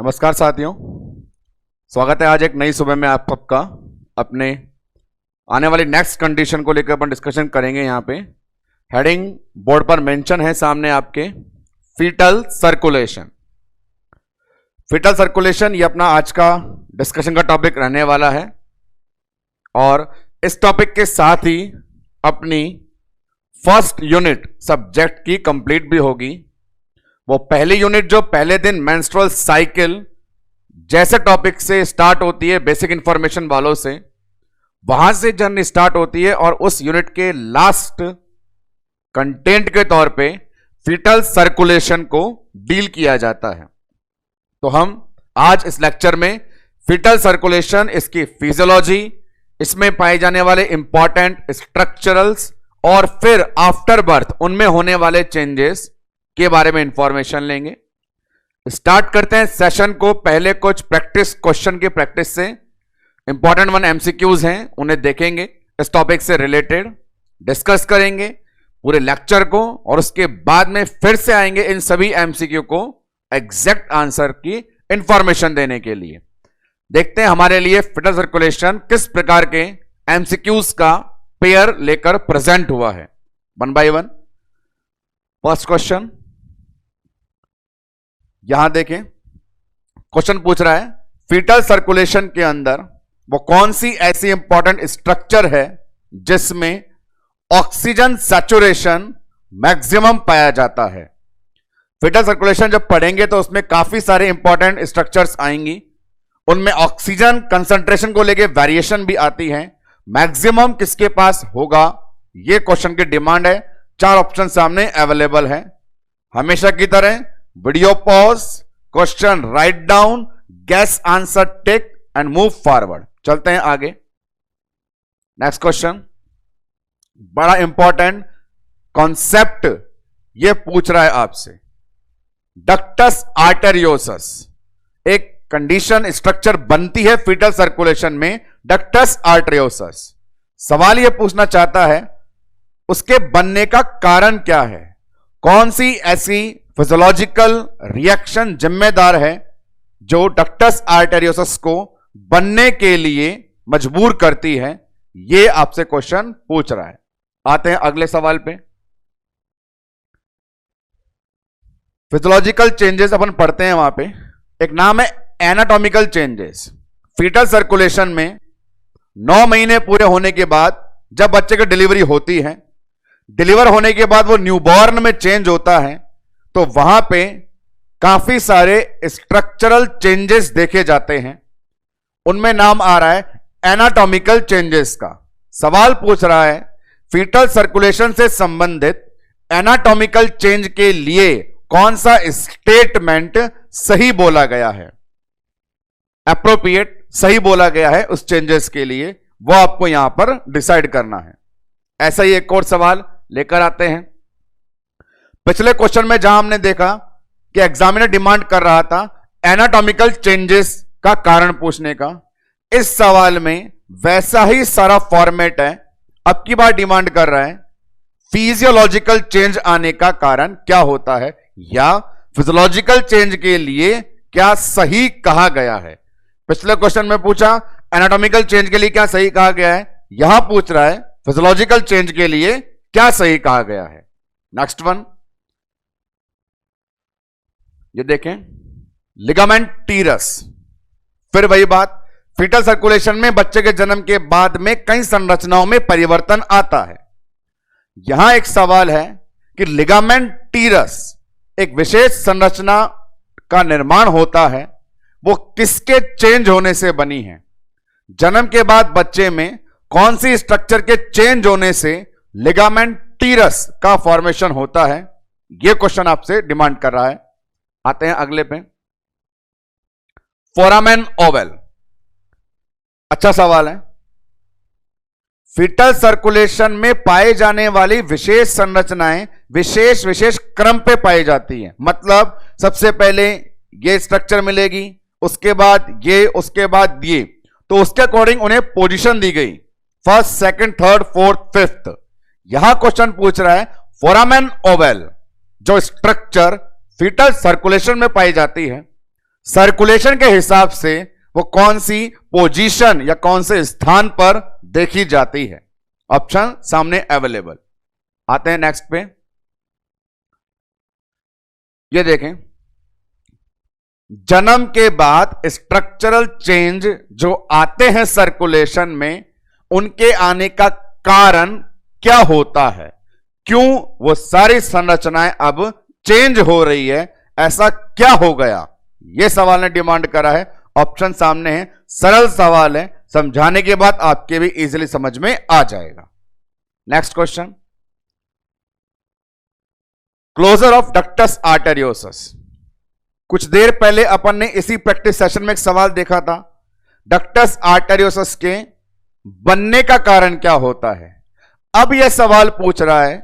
नमस्कार साथियों, स्वागत है आज एक नई सुबह में आप सबका। अपने आने वाली नेक्स्ट कंडीशन को लेकर अपन डिस्कशन करेंगे। यहाँ पे हेडिंग बोर्ड पर मेंशन है सामने आपके, फीटल सर्कुलेशन। फीटल सर्कुलेशन ये अपना आज का डिस्कशन का टॉपिक रहने वाला है और इस टॉपिक के साथ ही अपनी फर्स्ट यूनिट सब्जेक्ट की कंप्लीट भी होगी। वो पहली यूनिट जो पहले दिन मेंस्ट्रुअल साइकिल जैसे टॉपिक से स्टार्ट होती है, बेसिक इंफॉर्मेशन वालों से, वहां से जर्नी स्टार्ट होती है और उस यूनिट के लास्ट कंटेंट के तौर पे फीटल सर्कुलेशन को डील किया जाता है। तो हम आज इस लेक्चर में फीटल सर्कुलेशन, इसकी फिजियोलॉजी, इसमें पाए जाने वाले इंपॉर्टेंट स्ट्रक्चरल्स और फिर आफ्टर बर्थ उनमें होने वाले चेंजेस के बारे में इंफॉर्मेशन लेंगे। स्टार्ट करते हैं सेशन को। पहले कुछ प्रैक्टिस क्वेश्चन की प्रैक्टिस से, इंपॉर्टेंट 1 एमसीक्यूज हैं, उन्हें देखेंगे, इस टॉपिक से रिलेटेड डिस्कस करेंगे पूरे लेक्चर को और उसके बाद में फिर से आएंगे इन सभी एमसीक्यू को एग्जैक्ट आंसर की इंफॉर्मेशन देने के लिए। देखते हैं हमारे लिए फीटल सर्कुलेशन किस प्रकार के एमसीक्यूज का पेयर लेकर प्रेजेंट हुआ है। 1 बाय 1। फर्स्ट क्वेश्चन यहां देखें, क्वेश्चन पूछ रहा है फीटल सर्कुलेशन के अंदर वो कौन सी ऐसी इंपॉर्टेंट स्ट्रक्चर है जिसमें ऑक्सीजन सैचुरेशन मैक्सिमम पाया जाता है। फीटल सर्कुलेशन जब पढ़ेंगे तो उसमें काफी सारे इंपॉर्टेंट स्ट्रक्चर्स आएंगी, उनमें ऑक्सीजन कंसंट्रेशन को लेके वेरिएशन भी आती है। मैक्सिमम किसके पास होगा, यह क्वेश्चन की डिमांड है। 4 ऑप्शन सामने अवेलेबल है। हमेशा की तरह video pause, question write down, guess answer tick and move forward. चलते हैं आगे। नेक्स्ट क्वेश्चन बड़ा इंपॉर्टेंट कॉन्सेप्ट यह पूछ रहा है आपसे, डक्टस आर्टेरियोसस एक कंडीशन स्ट्रक्चर बनती है फीटल सर्कुलेशन में, डक्टस आर्टेरियोसस। सवाल यह पूछना चाहता है उसके बनने का कारण क्या है, कौन सी ऐसी फिजियोलॉजिकल रिएक्शन जिम्मेदार है जो डक्टस आर्टेरियोसस को बनने के लिए मजबूर करती है। यह आपसे क्वेश्चन पूछ रहा है। आते हैं अगले सवाल पे। फिजियोलॉजिकल चेंजेस अपन पढ़ते हैं, वहां पे एक नाम है एनाटॉमिकल चेंजेस। फीटल सर्कुलेशन में 9 महीने पूरे होने के बाद जब बच्चे की डिलीवरी होती है, डिलीवर होने के बाद वो न्यूबॉर्न में चेंज होता है, तो वहां पे काफी सारे स्ट्रक्चरल चेंजेस देखे जाते हैं। उनमें नाम आ रहा है एनाटॉमिकल चेंजेस का। सवाल पूछ रहा है फीटल सर्कुलेशन से संबंधित एनाटॉमिकल चेंज के लिए कौन सा स्टेटमेंट सही बोला गया है, एप्रोप्रिएट सही बोला गया है उस चेंजेस के लिए, वो आपको यहां पर डिसाइड करना है। ऐसा ही एक और सवाल लेकर आते हैं। पिछले क्वेश्चन में जहां हमने देखा कि एग्जामिनर डिमांड कर रहा था एनाटॉमिकल चेंजेस का कारण पूछने का, इस सवाल में वैसा ही सारा फॉर्मेट है। अब की बार डिमांड कर रहा है फिजियोलॉजिकल चेंज आने का कारण क्या होता है, या फिजियोलॉजिकल चेंज के लिए क्या सही कहा गया है। पिछले क्वेश्चन में पूछा एनाटॉमिकल चेंज के लिए क्या सही कहा गया है, यहां पूछ रहा है फिजियोलॉजिकल चेंज के लिए क्या सही कहा गया है। नेक्स्ट वन, ये देखें लिगामेंट टीरस। फिर वही बात, फीटल सर्कुलेशन में बच्चे के जन्म के बाद में कई संरचनाओं में परिवर्तन आता है। यहां एक सवाल है कि लिगामेंट टीरस एक विशेष संरचना का निर्माण होता है, वो किसके चेंज होने से बनी है। जन्म के बाद बच्चे में कौन सी स्ट्रक्चर के चेंज होने से लिगामेंट टीरस का फॉर्मेशन होता है, यह क्वेश्चन आपसे डिमांड कर रहा है। आते हैं अगले पे, फोरामेन ओवल। अच्छा सवाल है। फीटल सर्कुलेशन में पाए जाने वाली विशेष संरचनाएं विशेष विशेष क्रम पे पाई जाती हैं। मतलब सबसे पहले ये स्ट्रक्चर मिलेगी, उसके बाद ये, उसके बाद ये, तो उसके अकॉर्डिंग उन्हें पोजीशन दी गई, first, second, third, fourth, fifth. यहां क्वेश्चन पूछ रहा है फोरामेन ओवल जो स्ट्रक्चर फीटल सर्कुलेशन में पाई जाती है, सर्कुलेशन के हिसाब से वो कौन सी पोजीशन या कौन से स्थान पर देखी जाती है? ऑप्शन सामने अवेलेबल। आते हैं नेक्स्ट पे। ये देखें, जन्म के बाद स्ट्रक्चरल चेंज जो आते हैं सर्कुलेशन में, उनके आने का कारण क्या होता है? क्यों वो सारी संरचनाएं अब चेंज हो रही है? ऐसा क्या हो गया? ये सवाल ने डिमांड करा है। ऑप्शन सामने है, सरल सवाल है, समझाने के बाद आपके भी इजीली समझ में आ जाएगा। Next question, closure of ductus arteriosus. कुछ देर पहले अपन ने इसी प्रैक्टिस सेशन में एक सवाल देखा था, डक्टस आर्टेरियोसस के बनने का कारण क्या होता है। अब यह सवाल पूछ रहा है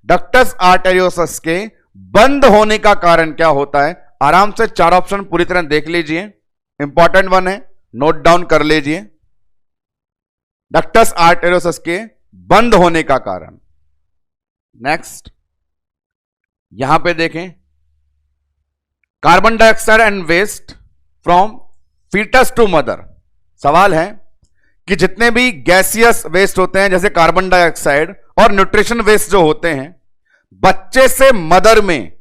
डक्टस आर्टेरियोसस के बंद होने का कारण क्या होता है। आराम से चार ऑप्शन पूरी तरह देख लीजिए, इंपॉर्टेंट वन है, नोट डाउन कर लीजिए। डक्टस आर्टेरियोसस के बंद होने का कारण। नेक्स्ट, यहां पे देखें, carbon dioxide and waste from fetus to mother. सवाल है कि जितने भी गैसियस वेस्ट होते हैं जैसे कार्बन डाइऑक्साइड और न्यूट्रिशन वेस्ट जो होते हैं, बच्चे से मदर में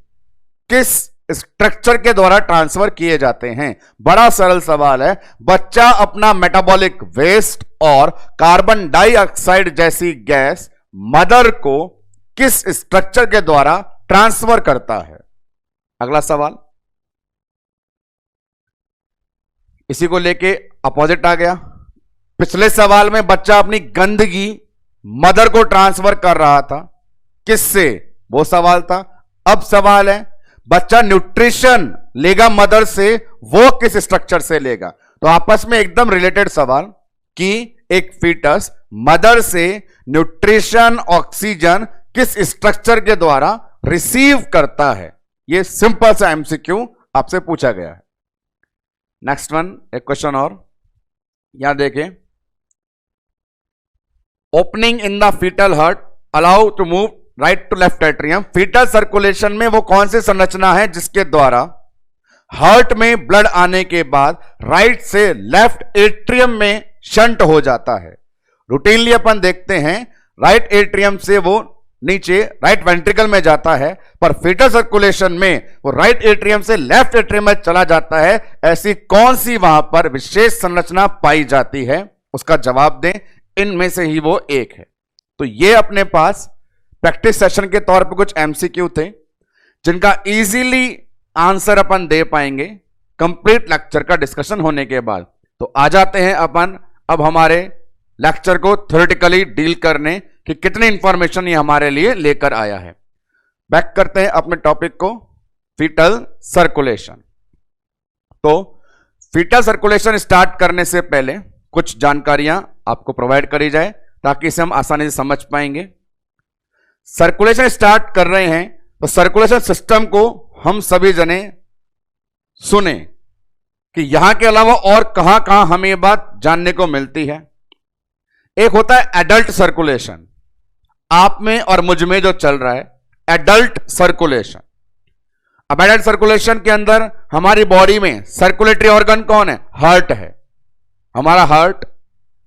किस स्ट्रक्चर के द्वारा ट्रांसफर किए जाते हैं? बड़ा सरल सवाल है। बच्चा अपना मेटाबॉलिक वेस्ट और कार्बन डाइऑक्साइड जैसी गैस मदर को किस स्ट्रक्चर के द्वारा ट्रांसफर करता है? अगला सवाल इसी को लेके अपोजिट आ गया। पिछले सवाल में बच्चा अपनी गंदगी मदर को ट्रांसफर कर रहा था, किससे? वो सवाल था। अब सवाल है बच्चा न्यूट्रिशन लेगा मदर से, वो किस स्ट्रक्चर से लेगा? तो आपस में एकदम रिलेटेड सवाल कि एक फीटस मदर से न्यूट्रिशन ऑक्सीजन किस स्ट्रक्चर के द्वारा रिसीव करता है। ये सिंपल सा एमसीक्यू आपसे पूछा गया है। नेक्स्ट वन, एक क्वेश्चन और यहां देखें, opening in the fetal heart allow to move right to left atrium. Fetal circulation में वो कौन सी संरचना है जिसके द्वारा हार्ट में ब्लड आने के बाद राइट से लेफ्ट एट्रियम में शंट हो जाता है? रूटीनली अपन देखते हैं राइट एट्रियम से वो नीचे राइट वेंट्रिकल में जाता है, पर फीटल सर्कुलेशन में वो राइट एट्रियम से लेफ्ट एट्रियम में चला जाता है। ऐसी कौन सी वहां पर विशेष संरचना पाई जाती है? उसका जवाब दें, इनमें से ही वो एक है। तो ये अपने पास प्रैक्टिस सेशन के तौर पे कुछ एमसीक्यू थे जिनका इजीली आंसर अपन दे पाएंगे कंप्लीट लेक्चर का डिस्कशन होने के बाद। तो आ जाते हैं अपन अब हमारे लेक्चर को थ्योरेटिकली डील करने कि कितनी इंफॉर्मेशन ये हमारे लिए लेकर आया है। बैक करते हैं अपने टॉपिक को, फीटल सर्कुलेशन। तो फीटल सर्कुलेशन स्टार्ट करने से पहले कुछ जानकारियां आपको प्रोवाइड करी जाए ताकि इसे हम आसानी से समझ पाएंगे। सर्कुलेशन स्टार्ट कर रहे हैं तो सर्कुलेशन सिस्टम को हम सभी जने सुने कि यहां के अलावा और कहां कहां हमें यह बात जानने को मिलती है। एक होता है एडल्ट सर्कुलेशन, आप में और मुझ में जो चल रहा है एडल्ट सर्कुलेशन। अब एडल्ट सर्कुलेशन के अंदर हमारी बॉडी में सर्कुलेटरी ऑर्गन कौन है? हार्ट है। हमारा हार्ट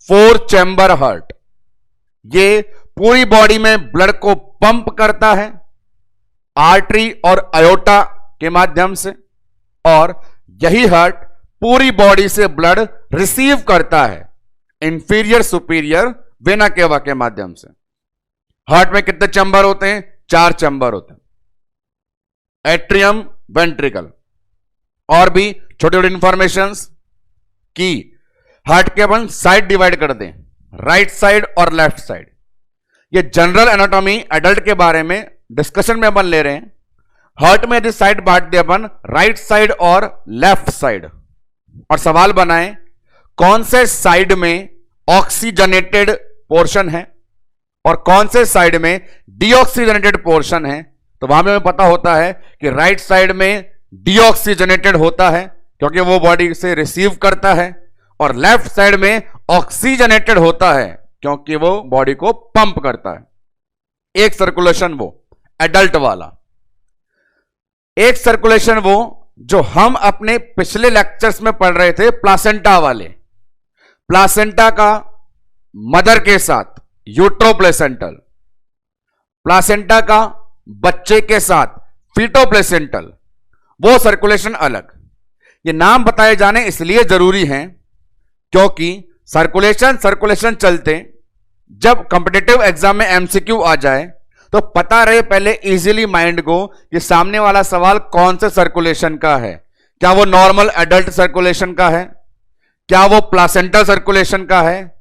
4 चैम्बर हार्ट, ये पूरी बॉडी में ब्लड को पंप करता है आर्टरी और अयोटा के माध्यम से, और यही हार्ट पूरी बॉडी से ब्लड रिसीव करता है इंफीरियर सुपीरियर वेना केवा के माध्यम से। हार्ट में कितने चैम्बर होते हैं? 4 चैम्बर होते हैं, एट्रियम, वेंट्रिकल। और भी छोटे छोटे इंफॉर्मेशंस की हार्ट के अपन साइड डिवाइड कर दें, राइट साइड और लेफ्ट साइड। ये जनरल एनाटॉमी एडल्ट के बारे में डिस्कशन में अपन ले रहे हैं। हार्ट में यदि साइड बांट दे अपन राइट साइड और लेफ्ट साइड, और सवाल बनाएं कौन से साइड में ऑक्सीजनेटेड पोर्शन है और कौन से साइड में डीऑक्सीजनेटेड पोर्शन है, तो वहां पे हमें पता होता है कि राइट साइड में डीऑक्सीजनेटेड होता है क्योंकि वो बॉडी से रिसीव करता है, और लेफ्ट साइड में ऑक्सीजनेटेड होता है क्योंकि वो बॉडी को पंप करता है। एक सर्कुलेशन वो एडल्ट वाला, एक सर्कुलेशन वो जो हम अपने पिछले लेक्चर्स में पढ़ रहे थे प्लासेंटा वाले, प्लासेंटा का मदर के साथ यूट्रोप्लेसेंटल, प्लासेंटा का बच्चे के साथ फीटोप्लेसेंटल, वो सर्कुलेशन अलग। ये नाम बताए जाने इसलिए जरूरी हैं क्योंकि सर्कुलेशन चलते जब कॉम्पिटिटिव एग्जाम में एमसीक्यू आ जाए तो पता रहे पहले इजीली माइंड को कि सामने वाला सवाल कौन से सर्कुलेशन का है। क्या वो नॉर्मल एडल्ट सर्कुलेशन का है, क्या वो प्लासेंटल सर्कुलेशन का है,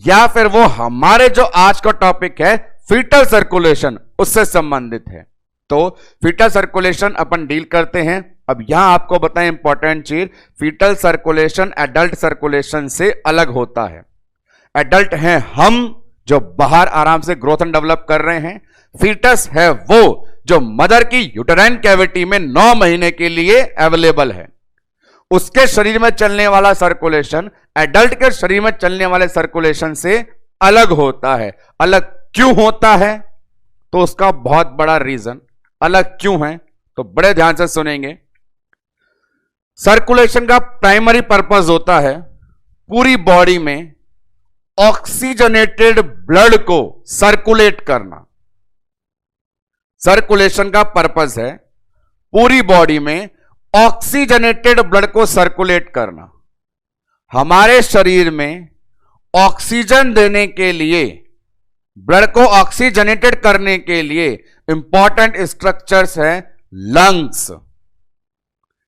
या फिर वो हमारे जो आज का टॉपिक है फीटल सर्कुलेशन उससे संबंधित है। तो फीटल सर्कुलेशन अपन डील करते हैं। अब यहां आपको बताएं इंपॉर्टेंट चीज, फीटल सर्कुलेशन एडल्ट सर्कुलेशन से अलग होता है। एडल्ट हैं हम जो बाहर आराम से ग्रोथ एंड डेवलप कर रहे हैं, फीटस है वो जो मदर की यूटेराइन कैविटी में 9 महीने के लिए अवेलेबल है। उसके शरीर में चलने वाला सर्कुलेशन एडल्ट के शरीर में चलने वाले सर्कुलेशन से अलग होता है। अलग क्यों होता है तो उसका बहुत बड़ा रीजन, अलग क्यों है तो बड़े ध्यान से सुनेंगे। सर्कुलेशन का प्राइमरी पर्पस होता है पूरी बॉडी में ऑक्सीजनेटेड ब्लड को सर्कुलेट करना। सर्कुलेशन का पर्पस है पूरी बॉडी में ऑक्सीजनेटेड ब्लड को सर्कुलेट करना। हमारे शरीर में ऑक्सीजन देने के लिए, ब्लड को ऑक्सीजनेटेड करने के लिए इंपॉर्टेंट स्ट्रक्चर्स है लंग्स।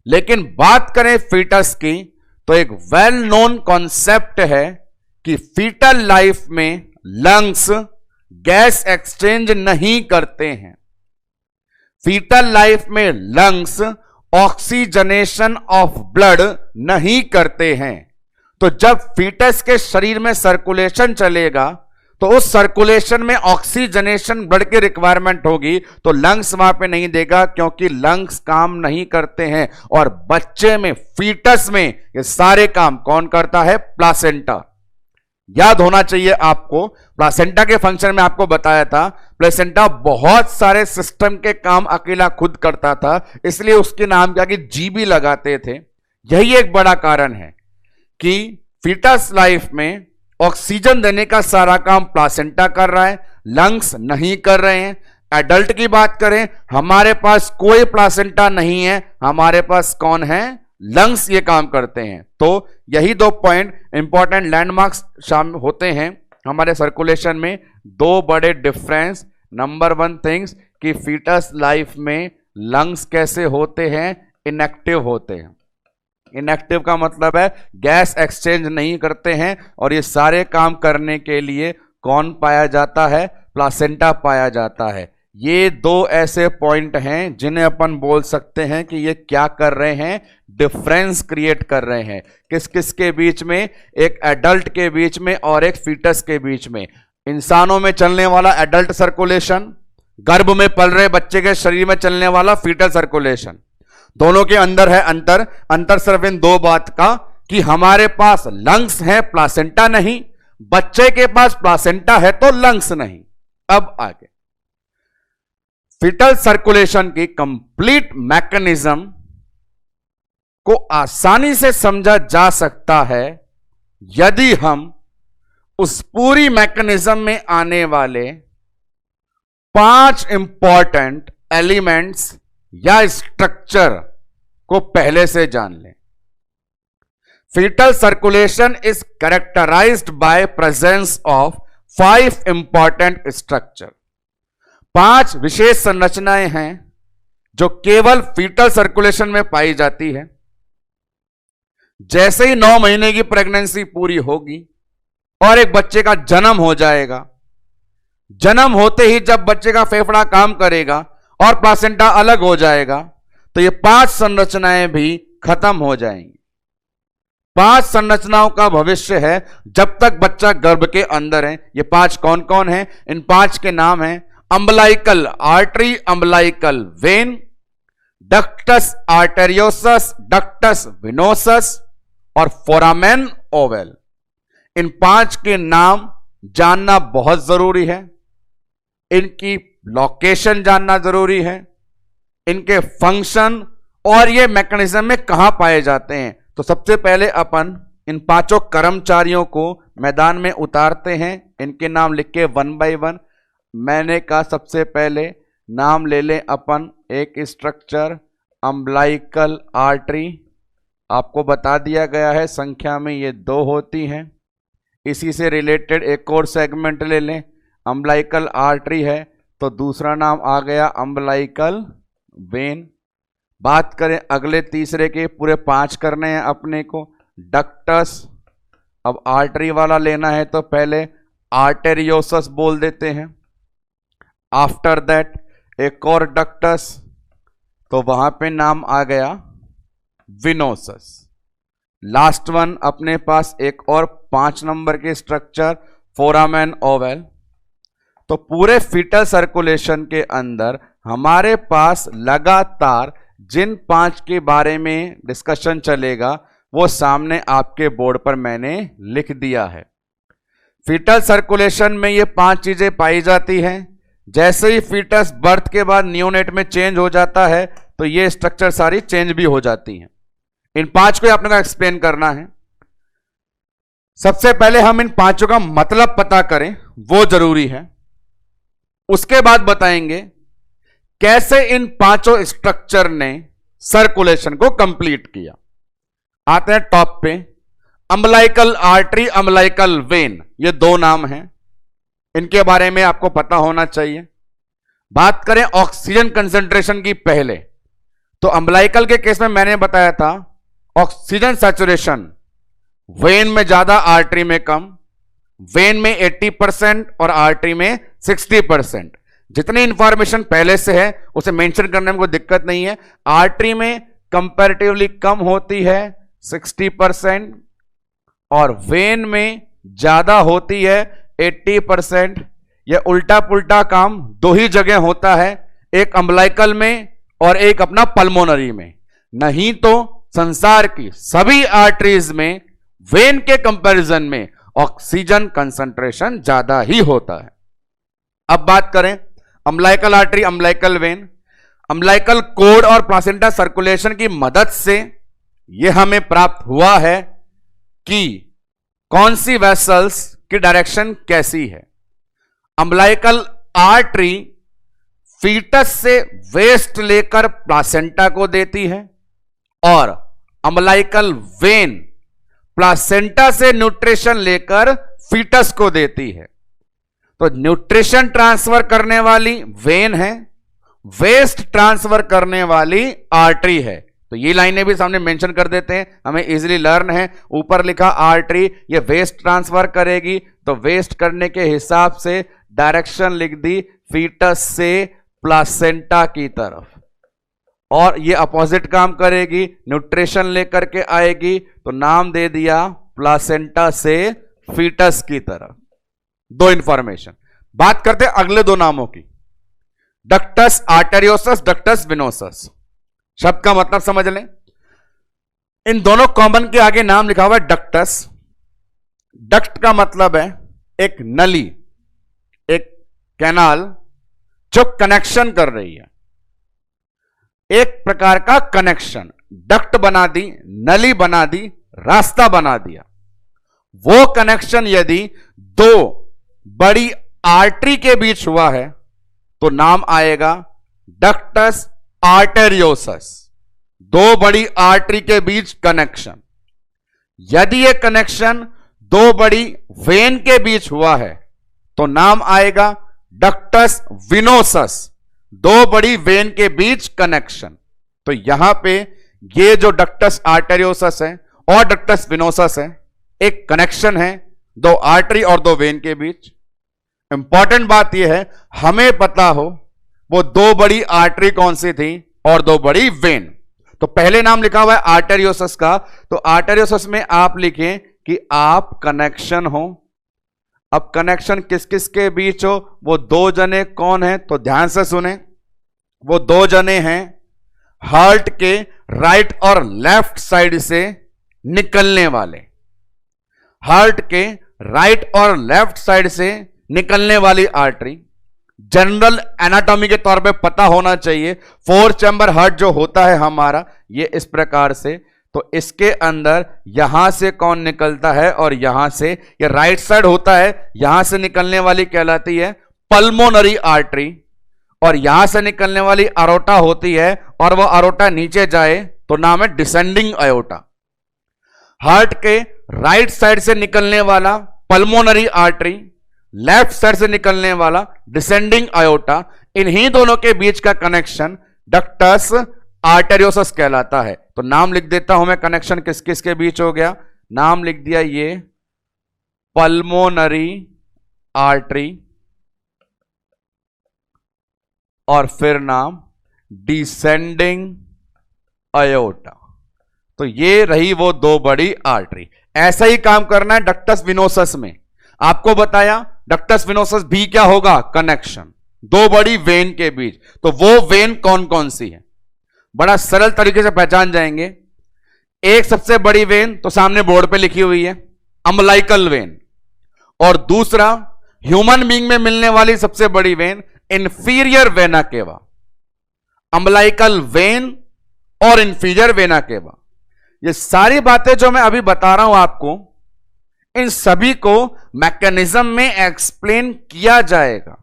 लेकिन बात करें फीटस की तो एक वेल नोन कॉन्सेप्ट है कि फीटल लाइफ में लंग्स गैस एक्सचेंज नहीं करते हैं। फीटल लाइफ में लंग्स ऑक्सीजनेशन ऑफ ब्लड नहीं करते हैं। तो जब फीटस के शरीर में सर्कुलेशन चलेगा तो उस सर्कुलेशन में ऑक्सीजनेशन ब्लड की रिक्वायरमेंट होगी, तो लंग्स वहां पे नहीं देगा क्योंकि लंग्स काम नहीं करते हैं। और बच्चे में, फीटस में ये सारे काम कौन करता है? प्लासेंटा। याद होना चाहिए आपको, प्लासेंटा के फंक्शन में आपको बताया था प्लेसेंटा बहुत सारे सिस्टम के काम अकेला खुद करता था, इसलिए उसके नाम क्या कि जीबी लगाते थे। यही एक बड़ा कारण है कि फीटस लाइफ में ऑक्सीजन देने का सारा काम प्लासेंटा कर रहा है, लंग्स नहीं कर रहे हैं। एडल्ट की बात करें, हमारे पास कोई प्लासेंटा नहीं है, हमारे पास कौन है? लंग्स ये काम करते हैं। तो यही 2 पॉइंट इंपॉर्टेंट लैंडमार्क्स शामिल होते हैं हमारे सर्कुलेशन में। 2 बड़े डिफरेंस। नंबर 1 थिंग्स कि फीटस लाइफ में लंग्स कैसे होते हैं? इनएक्टिव होते हैं। इनएक्टिव का मतलब है गैस एक्सचेंज नहीं करते हैं, और ये सारे काम करने के लिए कौन पाया जाता है? प्लासेंटा पाया जाता है। ये 2 ऐसे पॉइंट हैं जिन्हें अपन बोल सकते हैं कि ये क्या कर रहे हैं? डिफरेंस क्रिएट कर रहे हैं। किस किस के बीच में? एक एडल्ट के बीच में और एक फीटस के बीच में। इंसानों में चलने वाला एडल्ट सर्कुलेशन, गर्भ में पल रहे बच्चे के शरीर में चलने वाला फीटल सर्कुलेशन, दोनों के अंदर है अंतर। अंतर सिर्फ इन 2 बात का कि हमारे पास लंग्स है, प्लासेंटा नहीं। बच्चे के पास प्लासेंटा है तो लंग्स नहीं। अब आगे फीटल सर्कुलेशन की कंप्लीट मैकेनिज्म को आसानी से समझा जा सकता है यदि हम उस पूरी मैकेनिज्म में आने वाले 5 इंपॉर्टेंट एलिमेंट्स या स्ट्रक्चर को पहले से जान लें। Fetal circulation is characterised by presence of 5 important structure. 5 विशेष संरचनाएं हैं जो केवल फीटल सर्कुलेशन में पाई जाती है। जैसे ही 9 महीने की प्रेगनेंसी पूरी होगी और एक बच्चे का जन्म हो जाएगा, जन्म होते ही जब बच्चे का फेफड़ा काम करेगा और प्लासेंटा अलग हो जाएगा, तो ये 5 संरचनाएं भी खत्म हो जाएंगी। 5 संरचनाओं का भविष्य है जब तक बच्चा गर्भ के अंदर है। ये 5 कौन कौन है? इन 5 के नाम हैं umbilical artery, umbilical vein, ductus arteriosus, ductus venosus और फोरामेन ओवल। इन 5 के नाम जानना बहुत जरूरी है, इनकी लोकेशन जानना जरूरी है, इनके फंक्शन और ये मैकेनिज्म में कहां पाए जाते हैं। तो सबसे पहले अपन इन पांचों कर्मचारियों को मैदान में उतारते हैं, इनके नाम लिख के 1 बाय 1। मैंने कहा सबसे पहले नाम ले लें अपन एक स्ट्रक्चर अम्बलाइकल आर्टरी, आपको बता दिया गया है संख्या में ये 2 होती हैं। इसी से रिलेटेड एक और सेगमेंट ले लें, अम्बलाइकल आर्टरी है तो दूसरा नाम आ गया अम्बलाइकल वेन। बात करें अगले तीसरे के, पूरे 5 करने हैं अपने को। डक्टस, अब आर्टरी वाला लेना है तो पहले आर्टेरियोसस बोल देते हैं, आफ्टर दैट एक और डक्टस, तो वहां पे नाम आ गया विनोसस। लास्ट वन अपने पास एक और 5 नंबर के स्ट्रक्चर फोरामेन ओवल। तो पूरे फीटल सर्कुलेशन के अंदर हमारे पास लगातार जिन 5 के बारे में डिस्कशन चलेगा वो सामने आपके बोर्ड पर मैंने लिख दिया है। फीटल सर्कुलेशन में ये 5 चीजें पाई जाती हैं। जैसे ही फीटस बर्थ के बाद न्यूनेट में चेंज हो जाता है तो ये स्ट्रक्चर सारी चेंज भी हो जाती हैं। इन 5 को आपने एक्सप्लेन करना है। सबसे पहले हम इन 5 का मतलब पता करें, वो जरूरी है। उसके बाद बताएंगे कैसे इन 5 स्ट्रक्चर ने सर्कुलेशन को कंप्लीट किया। आते हैं टॉप पे, अम्बलाइकल आर्टरी, अम्बलाइकल वेन, ये 2 नाम हैं, इनके बारे में आपको पता होना चाहिए। बात करें ऑक्सीजन कंसंट्रेशन की पहले, तो अम्बलाइकल के केस में मैंने बताया था ऑक्सीजन सैचुरेशन वेन में ज्यादा, आर्टरी में कम। वेन में 80% और आर्टरी में 60%। जितनी इंफॉर्मेशन पहले से है उसे मेंशन करने में कोई दिक्कत नहीं है। आर्टरी में कंपैरेटिवली कम होती है 60% और वेन में ज्यादा होती है 80%। यह उल्टा पुल्टा काम 2 ही जगह होता है, एक अम्बलाइकल में और एक अपना पल्मोनरी में। नहीं तो संसार की सभी आर्टरीज में वेन के कंपैरिजन में ऑक्सीजन कंसंट्रेशन ज्यादा ही होता है। अब बात करें umbilical artery, umbilical when. Umbilical code और प्लासेंटा सर्कुलेशन की मदद से यह हमें प्राप्त हुआ है कि कौन सी वेसल्स की डायरेक्शन कैसी है। अम्बलाइकल आर्टरी फीटस से वेस्ट लेकर प्लासेंटा को देती है और अम्बलाइकल वेन प्लासेंटा से न्यूट्रिशन लेकर फीटस को देती है। तो न्यूट्रिशन ट्रांसफर करने वाली वेन है, वेस्ट ट्रांसफर करने वाली आर्टरी है। तो ये लाइनें भी सामने मेंशन कर देते हैं, हमें इजीली लर्न है। ऊपर लिखा आर्टरी, ये वेस्ट ट्रांसफर करेगी तो वेस्ट करने के हिसाब से डायरेक्शन लिख दी फीटस से प्लासेंटा की तरफ, और ये अपोजिट काम करेगी, न्यूट्रिशन लेकर के आएगी तो नाम दे दिया प्लासेंटा से फीटस की तरफ। 2 इंफॉर्मेशन। बात करते हैं अगले 2 नामों की, डक्टस आर्टेरियोसस, डक्टस विनोसस। शब्द का मतलब समझ लें। इन दोनों कॉमन के आगे नाम लिखा हुआ है डक्टस। डक्ट का मतलब है एक नली, एक कैनाल जो कनेक्शन कर रही है, एक प्रकार का कनेक्शन। डक्ट बना दी, नली बना दी, रास्ता बना दिया। वो कनेक्शन यदि 2 बड़ी आर्टरी के बीच हुआ है तो नाम आएगा डक्टस आर्टेरियोसस। 2 बड़ी आर्टरी के बीच कनेक्शन। यदि यह कनेक्शन 2 बड़ी वेन के बीच हुआ है तो नाम आएगा डक्टस विनोसस। 2 बड़ी वेन के बीच कनेक्शन। तो यहां पे ये जो डक्टस आर्टेरियोसस है और डक्टस विनोसस है, एक कनेक्शन है 2 आर्टरी और 2 वेन के बीच। इंपॉर्टेंट बात यह है हमें पता हो वो 2 बड़ी आर्टरी कौन सी थी और 2 बड़ी वेन। तो पहले नाम लिखा हुआ है आर्टेरियोसस का, तो आर्टेरियोसस में आप लिखें कि आप कनेक्शन हो। अब कनेक्शन किस किस के बीच हो, वो 2 जने कौन है, तो ध्यान से सुने। वो 2 जने हैं हार्ट के राइट और लेफ्ट साइड से निकलने वाले। हार्ट के राइट और लेफ्ट साइड से निकलने वाली आर्टरी। जनरल एनाटॉमी के तौर पे पता होना चाहिए। 4 चैम्बर हार्ट जो होता है हमारा, ये इस प्रकार से, तो इसके अंदर यहां से कौन निकलता है और यहां से, ये राइट साइड होता है, यहां से निकलने वाली कहलाती है पल्मोनरी आर्टरी, और यहां से निकलने वाली अरोटा होती है, और वह अरोटा नीचे जाए तो नाम है डिसेंडिंग अयोटा। हार्ट के राइट साइड से निकलने वाला पल्मोनरी आर्टरी, लेफ्ट साइड से निकलने वाला डिसेंडिंग अयोटा, इन्हीं दोनों के बीच का कनेक्शन डक्टस आर्टेरियोसस कहलाता है। तो नाम लिख देता हूं मैं, कनेक्शन किस किस के बीच हो गया, नाम लिख दिया ये पल्मोनरी आर्टरी, और फिर नाम डिसेंडिंग अयोटा। तो ये रही वो दो बड़ी आर्टरी। ऐसा ही काम करना है डक्टस विनोसस में। आपको बताया डक्टस विनोसस भी क्या होगा, कनेक्शन दो बड़ी वेन के बीच। तो वो वेन कौन कौन सी है, बड़ा सरल तरीके से पहचान जाएंगे। एक सबसे बड़ी वेन तो सामने बोर्ड पे लिखी हुई है, अम्बलाइकल वेन, और दूसरा ह्यूमन बीइंग में मिलने वाली सबसे बड़ी वेन इंफीरियर वेना केवा। अम्बलाइकल वेन और इंफीरियर वेना केवा, ये सारी बातें जो मैं अभी बता रहा हूं आपको, इन सभी को मैकेनिज्म में एक्सप्लेन किया जाएगा।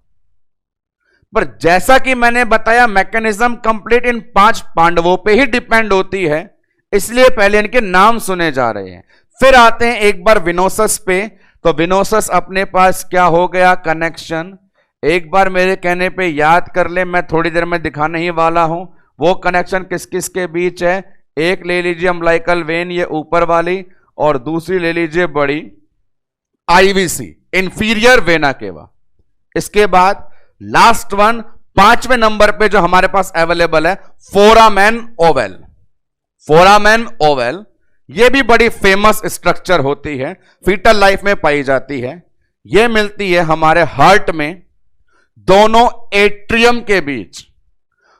पर जैसा कि मैंने बताया, मैकेनिज्म कंप्लीट इन 5 पांडवों पे ही डिपेंड होती है, इसलिए पहले इनके नाम सुने जा रहे हैं। फिर आते हैं एक बार विनोसस पे। तो विनोसस अपने पास क्या हो गया, कनेक्शन। एक बार मेरे कहने पे याद कर ले, मैं थोड़ी देर में दिखाने ही वाला हूं वो कनेक्शन किस किस के बीच है। एक ले लीजिए अम्बलाइकल वेन, ये ऊपर वाली, और दूसरी ले लीजिए बड़ी आईवीसी, इंफीरियर वेना केवा। इसके बाद लास्ट वन 5वें नंबर पे जो हमारे पास अवेलेबल है, फोरामेन ओवल। फोरामेन ओवल ये भी बड़ी फेमस स्ट्रक्चर होती है, फीटल लाइफ में पाई जाती है। ये मिलती है हमारे हार्ट में दोनों एट्रियम के बीच।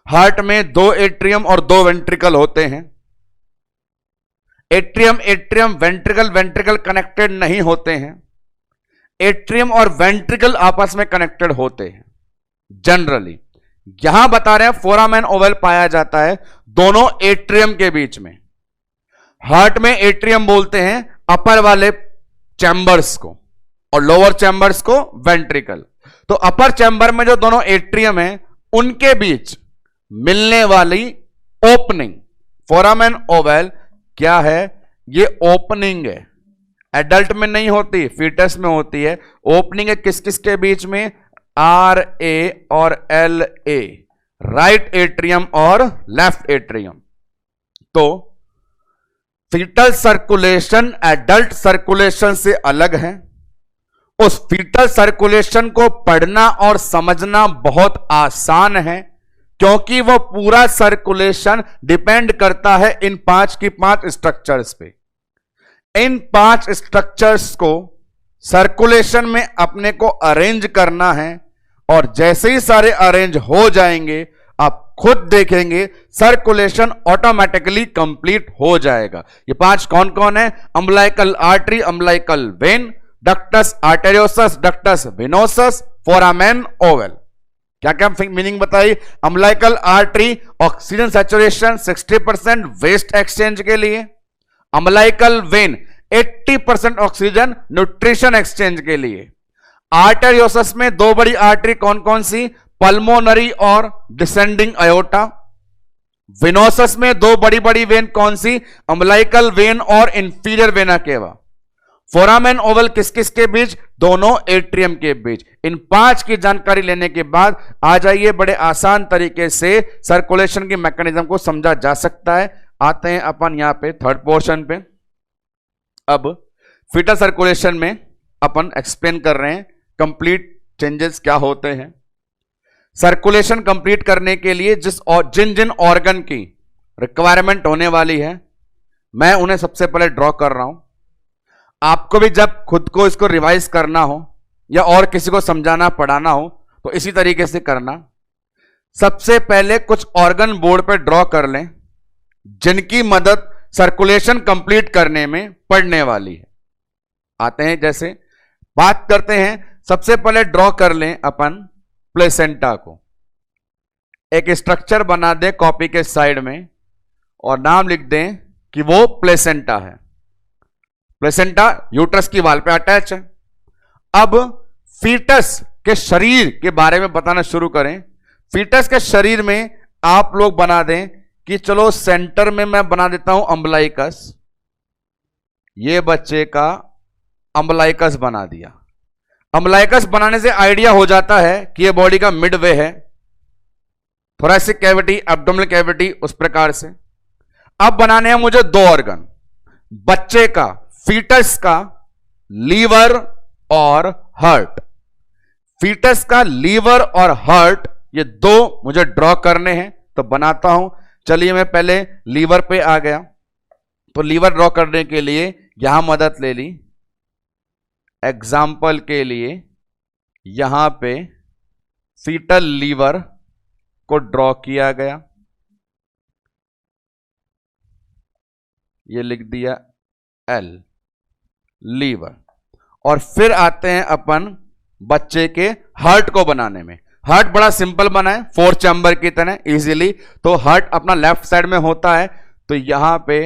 हार्ट में 2 एट्रियम और 2 वेंट्रिकल होते हैं। Atrium atrium ventricle ventricle connected नहीं होते हैं, एट्रियम और वेंट्रिकल आपस में कनेक्टेड होते हैं जनरली। यहां बता रहे हैं फोरामेन ओवल पाया जाता है दोनों एट्रियम के बीच में। हार्ट में एट्रियम बोलते हैं अपर वाले चैम्बर्स को, और लोअर चैम्बर्स को वेंट्रिकल। तो अपर चैम्बर में जो दोनों एट्रियम है उनके बीच मिलने वाली ओपनिंग, फोरामेन ओवल क्या है, ये ओपनिंग है। एडल्ट में नहीं होती, फीटस में होती है। ओपनिंग है किस किस के बीच में, आर ए और एल ए, राइट एट्रियम और लेफ्ट एट्रियम। तो फीटल सर्कुलेशन एडल्ट सर्कुलेशन से अलग है। उस फीटल सर्कुलेशन को पढ़ना और समझना बहुत आसान है, क्योंकि वो पूरा सर्कुलेशन डिपेंड करता है इन 5 की 5 स्ट्रक्चर्स पे। इन 5 स्ट्रक्चर्स को सर्कुलेशन में अपने को अरेंज करना है, और जैसे ही सारे अरेंज हो जाएंगे आप खुद देखेंगे सर्कुलेशन ऑटोमेटिकली कंप्लीट हो जाएगा। ये 5 कौन कौन है, umbilical artery, umbilical vein, ductus arteriosus, ductus venosus, foramen ovale. क्या क्या मीनिंग बताई, umbilical artery oxygen saturation 60% waste exchange के लिए, umbilical vein 80% oxygen nutrition exchange के लिए। आर्टेरियोसस में 2 बड़ी आर्टरी कौन कौन सी, पल्मोनरी और डिसेंडिंग अयोटा। विनोसस में 2 बड़ी बड़ी वेन कौन सी, अम्बलाइकल वेन और inferior vena cava. Foramen ovale किस किस के बीच, दोनों एट्रियम के बीच। इन 5 की जानकारी लेने के बाद आ जाइए, बड़े आसान तरीके से सर्कुलेशन की मैकेनिज्म को समझा जा सकता है। आते हैं अपन यहां पे थर्ड पोर्शन पे। अब फीटल सर्कुलेशन में अपन एक्सप्लेन कर रहे हैं कंप्लीट चेंजेस क्या होते हैं। सर्कुलेशन कंप्लीट करने के लिए जिन जिन ऑर्गन की रिक्वायरमेंट होने वाली है, मैं उन्हें सबसे पहले ड्रॉ कर रहा हूं। आपको भी जब खुद को इसको रिवाइज करना हो या और किसी को समझाना पढ़ाना हो तो इसी तरीके से करना। सबसे पहले कुछ ऑर्गन बोर्ड पर ड्रॉ कर लें जिनकी मदद सर्कुलेशन कंप्लीट करने में पड़ने वाली है। आते हैं, जैसे बात करते हैं, सबसे पहले ड्रॉ कर लें अपन प्लेसेंटा को एक स्ट्रक्चर बना दें कॉपी के साइड में और नाम लिख दें कि वो प्लेसेंटा है। प्लेसेंटा यूट्रस की वाल पे अटैच है। अब फीटस के शरीर के बारे में बताना शुरू करें। फीटस के शरीर में आप लोग बना दें कि चलो सेंटर में मैं बना देता हूं अम्बलाइकस, ये बच्चे का अम्बलाइकस बना दिया। अम्बलाइकस बनाने से आइडिया हो जाता है कि ये बॉडी का मिडवे है, थोरैसिक कैविटी, एब्डोमिनल कैविटी, उस प्रकार से। अब बनाने हैं मुझे दो ऑर्गन, बच्चे का, फीटस का लीवर और हार्ट। फीटस का लीवर और हार्ट ये दो मुझे ड्रॉ करने हैं, तो बनाता हूं। चलिए मैं पहले लीवर पे आ गया, तो लीवर ड्रॉ करने के लिए यहां मदद ले ली। एग्जाम्पल के लिए यहां पे फीटल लीवर को ड्रॉ किया गया, ये लिख दिया एल, लीवर। और फिर आते हैं अपन बच्चे के हार्ट को बनाने में। हार्ट बड़ा सिंपल बना है, 4 चैम्बर की तरह इजीली। तो हार्ट अपना लेफ्ट साइड में होता है, तो यहां पे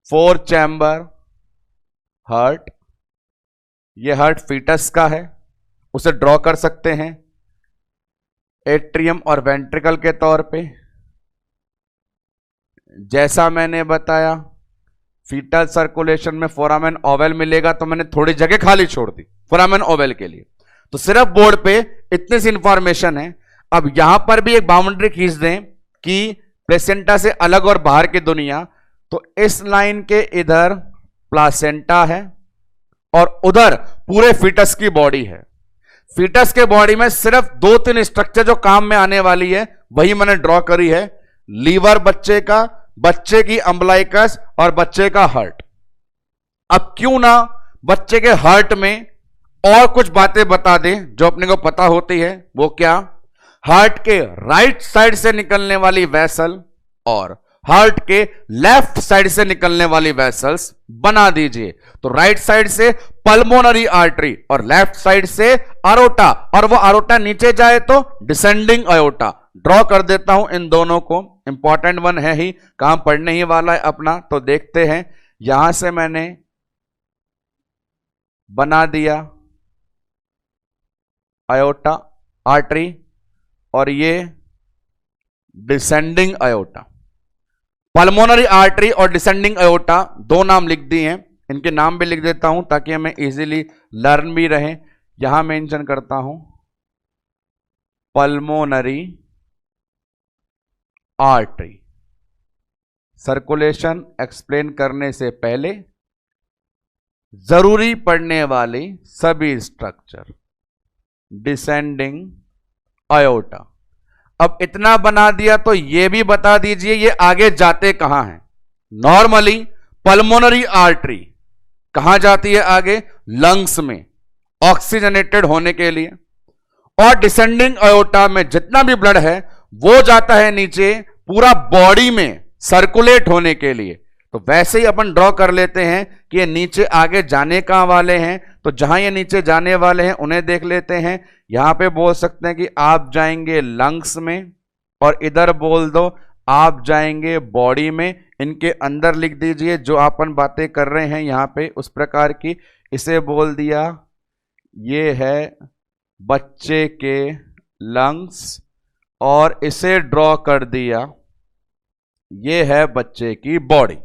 4 चैम्बर हार्ट, ये हार्ट फीटस का है, उसे ड्रॉ कर सकते हैं एट्रियम और वेंट्रिकल के तौर पे। जैसा मैंने बताया फीटल सर्कुलेशन में फोरामेन ओवल मिलेगा, तो मैंने थोड़ी जगह खाली छोड़ दी फोरामेन ओवल के लिए। तो सिर्फ बोर्ड पे इतनी सी इंफॉर्मेशन है। अब यहां पर भी एक बाउंड्री खींच दें कि प्लेसेंटा से अलग और बाहर की दुनिया, तो इस लाइन के इधर प्लासेंटा है और उधर पूरे फीटस की बॉडी है। फीटस के बॉडी में सिर्फ 2-3 स्ट्रक्चर जो काम में आने वाली है वही मैंने ड्रॉ करी है, लीवर बच्चे का, बच्चे की अम्बलाइकस और बच्चे का हार्ट। अब क्यों ना बच्चे के हार्ट में और कुछ बातें बता दें जो अपने को पता होती है। वो क्या? हार्ट के राइट साइड से निकलने वाली वेसल और हार्ट के लेफ्ट साइड से निकलने वाली वेसल्स बना दीजिए। तो राइट साइड से पल्मोनरी आर्टरी और लेफ्ट साइड से अरोटा, और वो अरोटा नीचे जाए तो डिसेंडिंग अयोटा। ड्रॉ कर देता हूं इन दोनों को, इंपॉर्टेंट वन है ही, काम पढ़ने ही वाला है अपना। तो देखते हैं, यहां से मैंने बना दिया अयोटा आर्टरी और ये डिसेंडिंग अयोटा। पल्मोनरी आर्टरी और डिसेंडिंग अयोटा दो नाम लिख दिए हैं, इनके नाम भी लिख देता हूं ताकि हमें इजीली लर्न भी रहे। यहां मेंशन करता हूं पल्मोनरी आर्टरी। सर्कुलेशन एक्सप्लेन करने से पहले जरूरी पड़ने वाली सभी स्ट्रक्चर, डिसेंडिंग अयोटा। अब इतना बना दिया तो ये भी बता दीजिए ये आगे जाते कहां हैं। नॉर्मली पल्मोनरी आर्टरी कहां जाती है? आगे लंग्स में ऑक्सीजनेटेड होने के लिए, और डिसेंडिंग अयोटा में जितना भी ब्लड है वो जाता है नीचे पूरा बॉडी में सर्कुलेट होने के लिए। तो वैसे ही अपन ड्रॉ कर लेते हैं कि ये नीचे आगे जाने कहां वाले हैं। तो जहां ये नीचे जाने वाले हैं उन्हें देख लेते हैं। यहां पे बोल सकते हैं कि आप जाएंगे लंग्स में, और इधर बोल दो आप जाएंगे बॉडी में। इनके अंदर लिख दीजिए जो अपन बातें कर रहे हैं यहां पे उस प्रकार की। इसे बोल दिया ये है बच्चे के लंग्स, और इसे ड्रॉ कर दिया ये है बच्चे की बॉडी।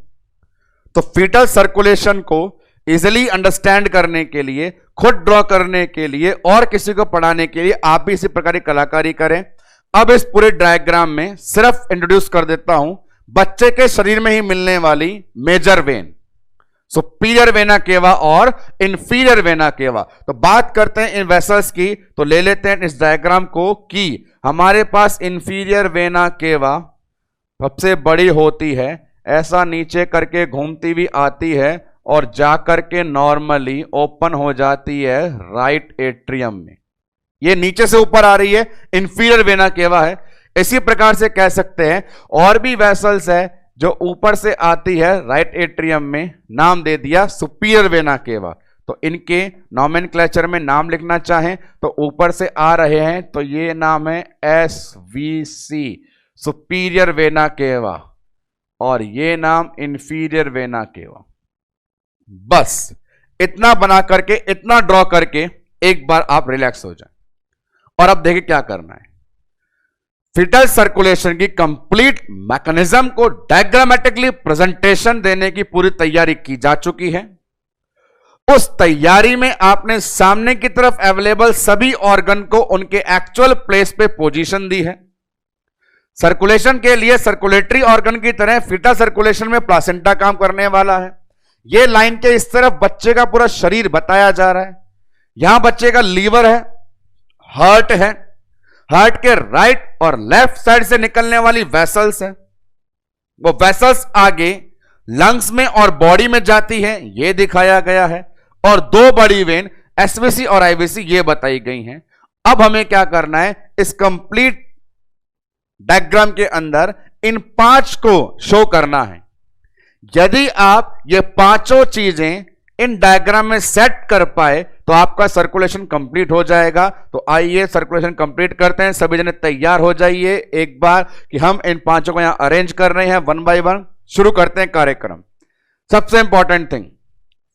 तो फीटल सर्कुलेशन को इजिली अंडरस्टैंड करने के लिए, खुद ड्रॉ करने के लिए और किसी को पढ़ाने के लिए आप भी इसी प्रकार की कलाकारी करें। अब इस पूरे डायग्राम में सिर्फ इंट्रोड्यूस कर देता हूं बच्चे के शरीर में ही मिलने वाली major when, superior vena cava और इंफीरियर वेना केवा। तो बात करते हैं इन वेसल्स की, तो ले लेते हैं इस डायग्राम को कि हमारे पास इंफीरियर वेना केवा सबसे बड़ी होती है, ऐसा नीचे करके घूमती हुई आती है और जाकर के नॉर्मली ओपन हो जाती है राइट एट्रियम में। ये नीचे से ऊपर आ रही है, इंफीरियर वेना केवा है। इसी प्रकार से कह सकते हैं और भी वेसल्स है जो ऊपर से आती है राइट एट्रियम में, नाम दे दिया सुपीरियर वेना केवा। तो इनके नॉमेनक्लेचर में नाम लिखना चाहें तो ऊपर से आ रहे हैं, तो ये नाम है SVC सुपीरियर वेना केवा और ये नाम इंफीरियर वेना केवा। बस इतना बना करके, इतना ड्रॉ करके एक बार आप रिलैक्स हो जाएं। और अब देखिए क्या करना है। फीटल सर्कुलेशन की कंप्लीट मैकेनिज्म को डायग्रामेटिकली प्रेजेंटेशन देने की पूरी तैयारी की जा चुकी है। उस तैयारी में आपने सामने की तरफ अवेलेबल सभी ऑर्गन को उनके एक्चुअल प्लेस पे पोजीशन दी है। सर्कुलेशन के लिए सर्कुलेटरी ऑर्गन की तरह फीटल सर्कुलेशन में प्लासेंटा काम करने वाला है। यह लाइन के इस तरफ बच्चे का पूरा शरीर बताया जा रहा है। यहां बच्चे का लीवर है, हार्ट है, हार्ट के राइट और लेफ्ट साइड से निकलने वाली वेसल्स है। वो वेसल्स आगे लंग्स में और बॉडी में जाती है, यह दिखाया गया है। और दो बड़ी वेन एसवीसी और आईवीसी ये बताई गई हैं। अब हमें क्या करना है, इस कंप्लीट डायग्राम के अंदर इन 5 को शो करना है। यदि आप ये पांचों चीजें इन डायग्राम में सेट कर पाए तो आपका सर्कुलेशन कंप्लीट हो जाएगा। तो आइए सर्कुलेशन कंप्लीट करते हैं। सभी जने तैयार हो जाइए एक बार कि हम इन पांचों को यहां अरेंज कर रहे हैं वन बाय वन। शुरू करते हैं कार्यक्रम। सबसे important thing,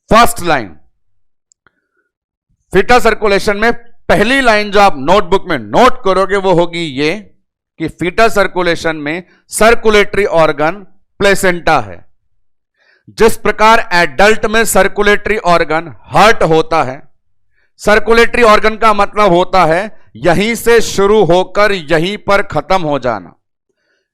first line fetal circulation में पहली लाइन जो आप नोटबुक में नोट करोगे वो होगी ये कि फीटल सर्कुलेशन में सर्कुलेटरी ऑर्गन प्लेसेंटा है। जिस प्रकार एडल्ट में सर्कुलेटरी ऑर्गन हार्ट होता है, सर्कुलेटरी ऑर्गन का मतलब होता है यहीं से शुरू होकर यहीं पर खत्म हो जाना।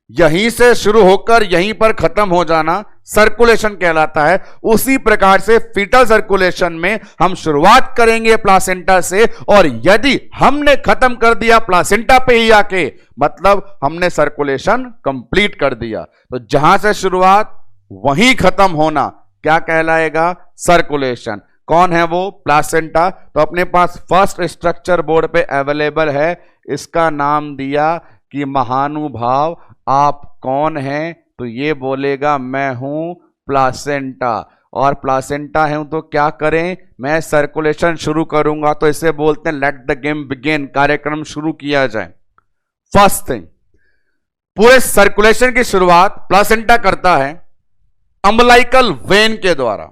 यहीं से शुरू होकर यहीं पर खत्म हो जाना सर्कुलेशन कहलाता है। उसी प्रकार से फीटल सर्कुलेशन में हम शुरुआत करेंगे प्लासेंटा से, और यदि हमने खत्म कर दिया प्लासेंटा पे ही आके, मतलब हमने सर्कुलेशन कंप्लीट कर दिया। तो जहां से शुरुआत वहीं खत्म होना क्या कहलाएगा, सर्कुलेशन। कौन है वो, प्लासेंटा। तो अपने पास फर्स्ट स्ट्रक्चर बोर्ड पे अवेलेबल है, इसका नाम दिया कि महानुभाव आप कौन हैं, तो ये बोलेगा मैं हूं प्लासेंटा। और प्लासेंटा हूं तो क्या करें, मैं सर्कुलेशन शुरू करूंगा। तो इसे बोलते हैं लेट द गेम बिगिन, कार्यक्रम शुरू किया जाए। फर्स्ट थिंग, पूरे सर्कुलेशन की शुरुआत प्लासेंटा करता है अम्बलाइकल वेन के द्वारा।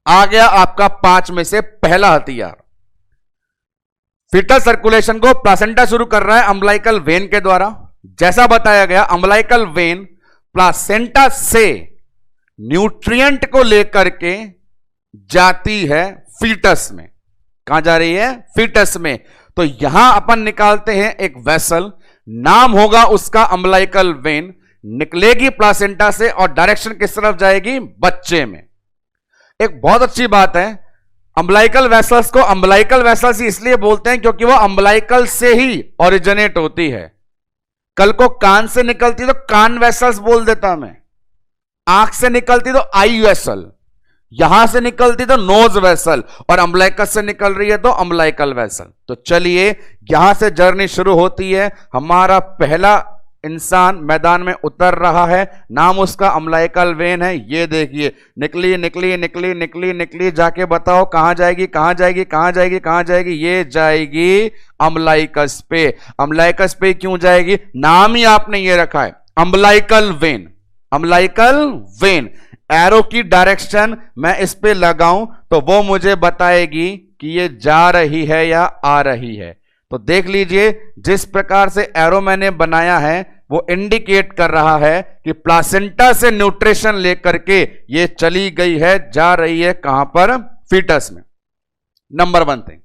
आ गया आपका 5 में से पहला हथियार। फीटल सर्कुलेशन को प्लासेंटा शुरू कर रहा है अम्बलाइकल वेन के द्वारा। जैसा बताया गया, अम्बलाइकल वेन प्लासेंटा से न्यूट्रिएंट को लेकर के जाती है फीटस में। कहां जा रही है, फीटस में। तो यहां अपन निकालते हैं एक वेसल, नाम होगा उसका अम्बलाइकल वेन, निकलेगी प्लासेंटा से और डायरेक्शन किस तरफ जाएगी, बच्चे में। एक बहुत अच्छी बात है, अम्बलाइकल वेसल्स को अम्बलाइकल वेसल्स इसलिए बोलते हैं क्योंकि वो अम्बलाइकल से ही ओरिजिनेट होती है। कल को कान से निकलती तो कान वेसल्स बोल देता मैं, आंख से निकलती तो आई वेसल, यहां से निकलती तो नोज वेसल, और अम्बलाइकस से निकल रही है तो अम्बलाइकल वेसल। तो चलिए यहां से जर्नी शुरू होती है। हमारा पहला इंसान मैदान में उतर रहा है, नाम उसका अम्बलाइकल वेन है। ये देखिए निकली निकली निकली निकली निकली, जाके बताओ कहां जाएगी, कहां जाएगी, कहां जाएगी, कहां जाएगी, ये जाएगी अम्बलाइकस पे। अम्बलाइकस पे क्यों जाएगी, नाम ही आपने ये रखा है umbilical when. Umbilical when, arrow की डायरेक्शन मैं इस पे लगाऊं तो वो मुझे बताएगी कि ये जा रही है या आ रही है। तो देख लीजिए जिस प्रकार से एरो मैंने बनाया है वो इंडिकेट कर रहा है कि प्लासेंटा से न्यूट्रिशन लेकर के ये चली गई है, जा रही है कहां पर, फीटस में। नंबर 1 थिंग,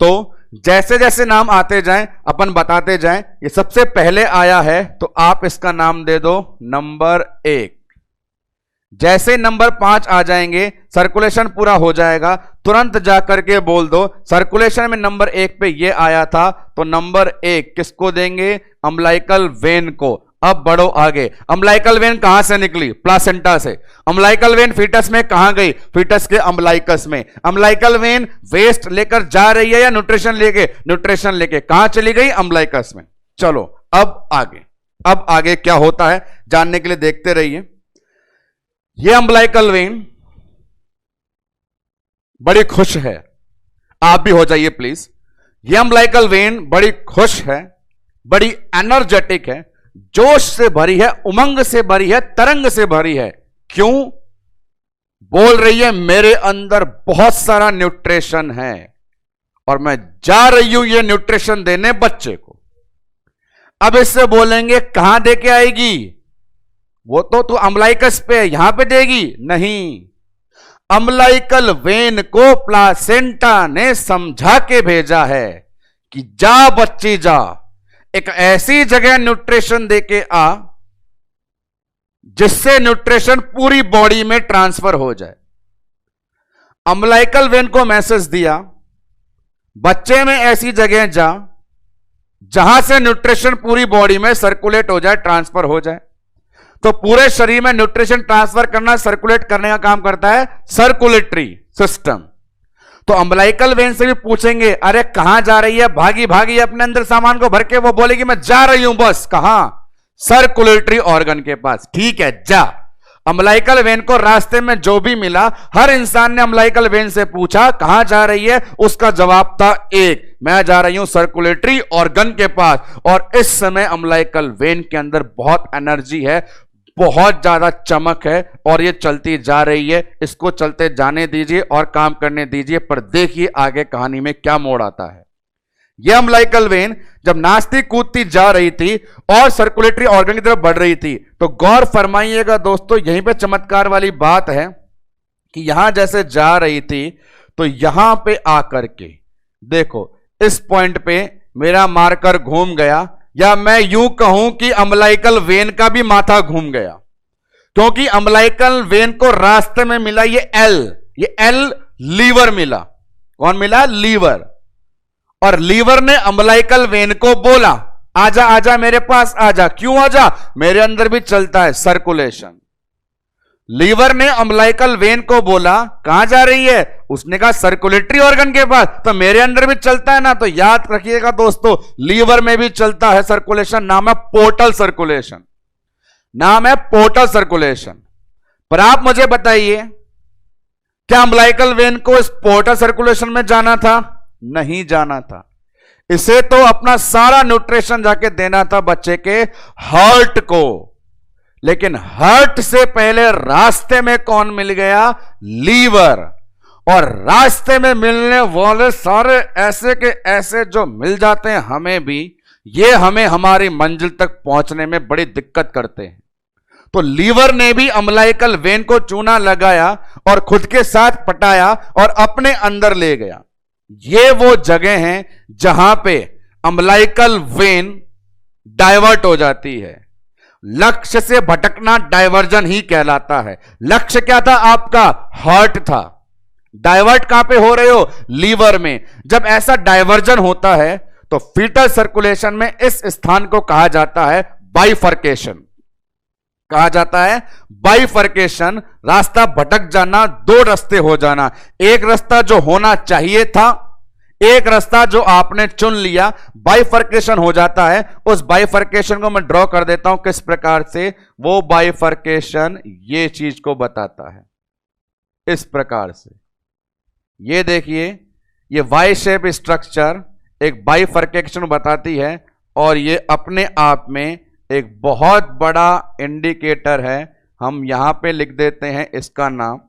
तो जैसे जैसे नाम आते जाएं अपन बताते जाएं। ये सबसे पहले आया है तो आप इसका नाम दे दो नंबर 1। जैसे नंबर 5 आ जाएंगे सर्कुलेशन पूरा हो जाएगा, तुरंत जाकर के बोल दो सर्कुलेशन में नंबर 1 पे ये आया था, तो नंबर 1 किसको देंगे, अम्बलाइकल वेन को। अब बढ़ो आगे, अम्बलाइकल वेन कहां से निकली, प्लासेंटा से। अम्बलाइकल वेन फीटस में कहां गई, फीटस के अम्बलाइकस में। अम्बलाइकल वेन वेस्ट लेकर जा रही है या न्यूट्रिशन लेके, न्यूट्रिशन लेके कहां चली गई, अम्बलाइकस में। चलो अब आगे क्या होता है जानने के लिए देखते रहिए। ये अम्बलाइकल वेन बड़ी खुश है। आप भी हो जाइए प्लीज। ये अम्बिलिकल वेन बड़ी खुश है, बड़ी एनर्जेटिक है, जोश से भरी है, उमंग से भरी है, तरंग से भरी है। क्यों? बोल रही है मेरे अंदर बहुत सारा न्यूट्रिशन है और मैं जा रही हूं ये न्यूट्रिशन देने बच्चे को। अब इससे बोलेंगे कहां दे के आएगी? वो तो तू अम्बिलिकस पे यहां पे देगी? नहीं, अम्बिलिकल वेन को प्लासेंटा ने समझा के भेजा है कि जा बच्ची जा, एक ऐसी जगह न्यूट्रिशन देके आ जिससे न्यूट्रिशन पूरी बॉडी में ट्रांसफर हो जाए। अम्बिलिकल वेन को मैसेज दिया, बच्चे में ऐसी जगह जा जहां से न्यूट्रिशन पूरी बॉडी में सर्कुलेट हो जाए, ट्रांसफर हो जाए। तो पूरे शरीर में न्यूट्रिशन ट्रांसफर करना, सर्कुलेट करने का काम करता है सर्कुलेटरी सिस्टम। तो अम्बिलिकल वेन से भी पूछेंगे अरे कहां जा रही है? भागी भागी अपने अंदर सामान को भर के वो बोलेगी मैं जा रही हूं बस। कहां? सर्कुलेटरी ऑर्गन के पास। ठीक है, जा। अम्बिलिकल वेन को रास्ते में जो भी मिला, हर इंसान ने अम्बिलिकल वेन से पूछा कहां जा रही है? उसका जवाब था एक, मैं जा रही हूं सर्कुलेटरी ऑर्गन के पास। और इस समय अम्बिलिकल वेन के अंदर बहुत एनर्जी है, बहुत ज्यादा चमक है और ये चलती जा रही है। इसको चलते जाने दीजिए और काम करने दीजिए, पर देखिए आगे कहानी में क्या मोड़ आता है। यह अम्बिलिकल वेन जब नाचती कूदती जा रही थी और सर्कुलेटरी ऑर्गन की तरफ बढ़ रही थी, तो गौर फरमाइएगा दोस्तों, यहीं पे चमत्कार वाली बात है कि यहां जैसे जा रही थी तो यहां पे आकर के देखो, इस पॉइंट पे मेरा मार्कर घूम गया, या मैं यूं कहूं कि अम्बिलिकल वेन का भी माथा घूम गया, क्योंकि अम्बिलिकल वेन को रास्ते में मिला ये एल लीवर मिला। कौन मिला? लीवर। और लीवर ने अम्बिलिकल वेन को बोला आजा आजा मेरे पास आजा। क्यों आजा? मेरे अंदर भी चलता है सर्कुलेशन। लीवर ने अम्बिलिकल वेन को बोला कहां जा रही है? उसने कहा सर्कुलेटरी ऑर्गन के पास। तो मेरे अंदर भी चलता है ना। तो याद रखिएगा दोस्तों, लीवर में भी चलता है सर्कुलेशन, नाम है पोर्टल सर्कुलेशन, नाम है पोर्टल सर्कुलेशन। पर आप मुझे बताइए, क्या अम्बिलिकल वेन को इस पोर्टल सर्कुलेशन में जाना था? नहीं जाना था। इसे तो अपना सारा न्यूट्रिशन जाके देना था बच्चे के हार्ट को। लेकिन हार्ट से पहले रास्ते में कौन मिल गया? लीवर। और रास्ते में मिलने वाले सारे ऐसे के ऐसे जो मिल जाते हैं हमें भी, ये हमें हमारी मंजिल तक पहुंचने में बड़ी दिक्कत करते हैं। तो लीवर ने भी अम्बिलिकल वेन को चूना लगाया और खुद के साथ पटाया और अपने अंदर ले गया। ये वो जगह हैं जहां पे अम्बिलिकल वेन डाइवर्ट हो जाती है। लक्ष्य से भटकना डाइवर्जन ही कहलाता है। लक्ष्य क्या था आपका? हार्ट था। डाइवर्ट कहां पे हो रहे हो? लीवर में। जब ऐसा डाइवर्जन होता है तो फीटल सर्कुलेशन में इस स्थान को कहा जाता है बाइफर्केशन। कहा जाता है बाइफर्केशन। रास्ता भटक जाना, दो रास्ते हो जाना। एक रास्ता जो होना चाहिए था, एक रास्ता जो आपने चुन लिया, बाइफर्केशन हो जाता है। उस बाइफर्केशन को मैं ड्रॉ कर देता हूं किस प्रकार से। वो बाइफर्केशन ये चीज को बताता है इस प्रकार से। ये देखिए, ये वाई शेप स्ट्रक्चर एक बाइफर्केशन बताती है और ये अपने आप में एक बहुत बड़ा इंडिकेटर है। हम यहां पे लिख देते हैं इसका नाम।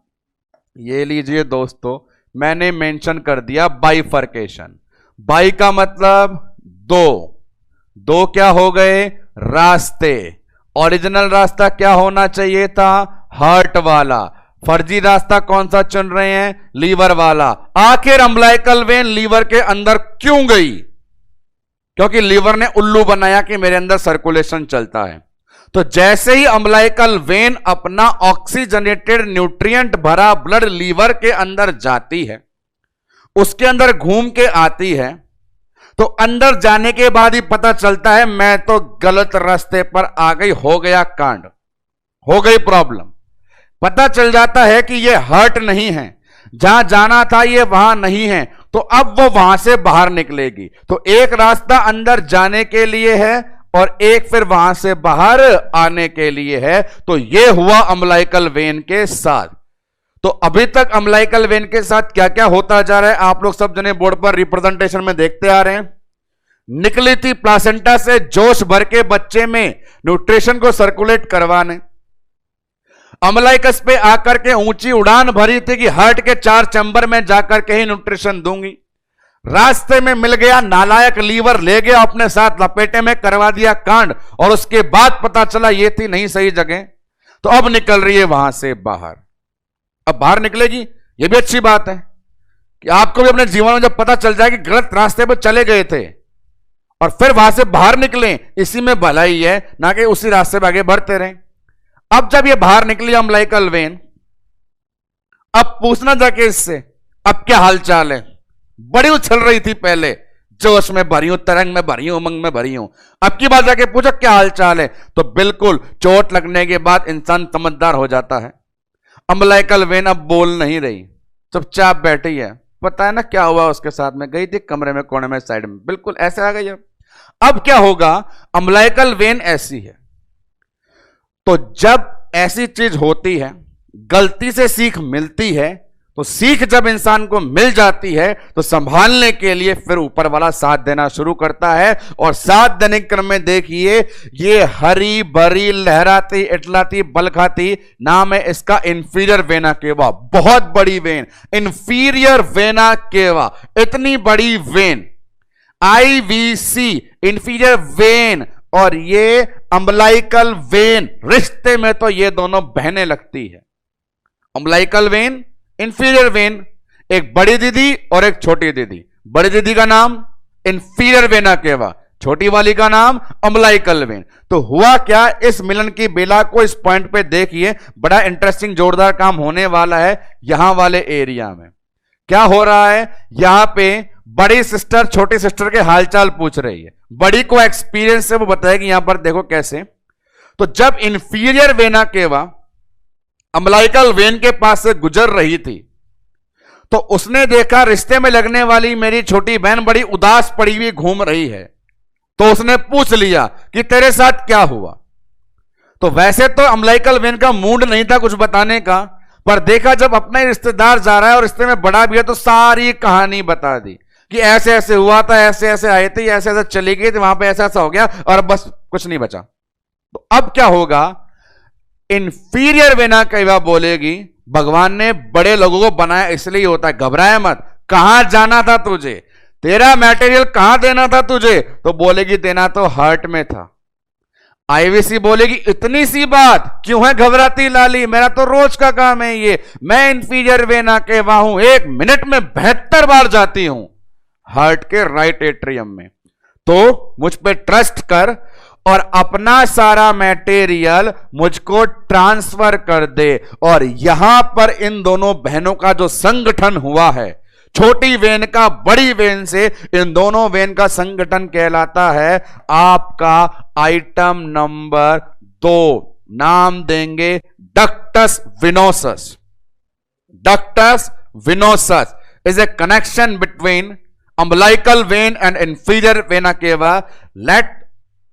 ये लीजिए दोस्तों, मैंने मेंशन कर दिया बाइफर्केशन। बाई का मतलब दो, दो क्या हो गए? रास्ते। ओरिजिनल रास्ता क्या होना चाहिए था? हार्ट वाला। फर्जी रास्ता कौन सा चुन रहे हैं? लीवर वाला। आखिर अम्बिलिकल वेन लीवर के अंदर क्यों गई? क्योंकि लीवर ने उल्लू बनाया कि मेरे अंदर सर्कुलेशन चलता है। तो जैसे ही अम्बिलिकल वेन अपना ऑक्सीजनेटेड न्यूट्रिएंट भरा ब्लड लीवर के अंदर जाती है, उसके अंदर घूम के आती है, तो अंदर जाने के बाद ही पता चलता है मैं तो गलत रास्ते पर आ गई, हो गया कांड, हो गई प्रॉब्लम। पता चल जाता है कि ये हार्ट नहीं है, जहां जाना था ये वहां नहीं है, तो अब वो वहां से बाहर निकलेगी। तो एक रास्ता अंदर जाने के लिए है और एक फिर वहां से बाहर आने के लिए है। तो ये हुआ अम्बिलिकल वेन के साथ। तो अभी तक अम्बिलिकल वेन के साथ क्या क्या होता जा रहा है आप लोग सब जने बोर्ड पर रिप्रेजेंटेशन में देखते आ रहे हैं। निकली थी प्लासेंटा से जोश भर के बच्चे में न्यूट्रिशन को सर्कुलेट करवाने। अम्बिलिकस पे आकर के ऊंची उड़ान भरी थी कि हार्ट के 4 चैम्बर में जाकर के ही न्यूट्रिशन दूंगी। रास्ते में मिल गया नालायक लीवर, ले गया अपने साथ लपेटे में, करवा दिया कांड, और उसके बाद पता चला ये थी नहीं सही जगह, तो अब निकल रही है वहां से बाहर। अब बाहर निकलेगी, ये भी अच्छी बात है कि आपको भी अपने जीवन में जब पता चल जाए कि गलत रास्ते पर चले गए थे और फिर वहां से बाहर निकलें, इसी में भलाई है, ना कि उसी रास्ते पर आगे बढ़ते रहें। अब जब ये बाहर निकली अम्बिलिकल वेन, अब पूछना जाके इससे अब क्या हालचाल है। बड़ी उछल रही थी पहले, जोश में भरी हूं, तरंग में भरी हूं, उमंग में भरी हूं। अब की बात जाके पूछो क्या हालचाल है, तो बिल्कुल चोट लगने के बाद इंसान समझदार हो जाता है। अम्बिलिकल वेन अब बोल नहीं रही, चुपचाप बैठी है। पता है ना क्या हुआ उसके साथ में, गई थी कमरे में कोने में साइड में, बिल्कुल ऐसे आ गई। अब क्या होगा, अम्बिलिकल वेन ऐसी है, तो जब ऐसी चीज होती है, गलती से सीख मिलती है, तो सीख जब इंसान को मिल जाती है तो संभालने के लिए फिर ऊपर वाला साथ देना शुरू करता है। और साथ देने के क्रम में देखिए, ये हरी भरी लहराती इटलाती बल खाती, नाम है इसका इंफीरियर वेना केवा। बहुत बड़ी वेन, इंफीरियर वेना केवा, इतनी बड़ी वेन, IVC, इंफीरियर वेन, और ये अम्बिलिकल वेन, रिश्ते में तो ये दोनों बहनें लगती है। अम्बिलिकल वेन, इंफीरियर वेन, एक बड़ी दीदी और एक छोटी दीदी। बड़ी दीदी का नाम इंफीरियर वेना केवा, छोटी वाली का नाम अम्बिलिकल वेन। तो हुआ क्या, इस मिलन की बेला को इस पॉइंट पे देखिए, बड़ा इंटरेस्टिंग जोरदार काम होने वाला है यहां वाले एरिया में। क्या हो रहा है, यहां पे बड़ी सिस्टर छोटी सिस्टर के हालचाल पूछ रही है। बड़ी को एक्सपीरियंस से वो बताएगी, यहां पर देखो कैसे। तो जब इंफीरियर वेना केवा अम्बिलिकल वेन के पास से गुजर रही थी, तो उसने देखा रिश्ते में लगने वाली मेरी छोटी बहन बड़ी उदास पड़ी हुई घूम रही है। तो उसने पूछ लिया कि तेरे साथ क्या हुआ। तो वैसे तो अम्बिलिकल वेन का मूड नहीं था कुछ बताने का, पर देखा जब अपना रिश्तेदार जा रहा है और रिश्ते में बड़ा भी है, तो सारी कहानी बता दी कि ऐसे ऐसे हुआ था, ऐसे ऐसे आए थे, ऐसे ऐसे चली गई थी, वहां पे ऐसा ऐसा हो गया, और बस कुछ नहीं बचा। तो अब क्या होगा, इंफीरियर वेना केवा बोलेगी, भगवान ने बड़े लोगों को बनाया इसलिए होता है, घबराए मत, कहां जाना था तुझे, तेरा मटेरियल कहां देना था तुझे, तो बोलेगी देना तो हार्ट में था। IVC बोलेगी इतनी सी बात क्यों है घबराती लाली, मेरा तो रोज का काम है ये, मैं इंफीरियर वेना केवा हूं, 1 मिनट में 72 बार जाती हूं हार्ट के राइट एट्रियम में, तो मुझ पे ट्रस्ट कर और अपना सारा मटेरियल मुझको ट्रांसफर कर दे। और यहां पर इन दोनों बहनों का जो संगठन हुआ है, छोटी वेन का बड़ी वेन से, इन दोनों वेन का संगठन कहलाता है आपका आइटम नंबर 2, नाम देंगे ductus venosus. Ductus venosus is a connection between umbilical vein and inferior vena cava. Let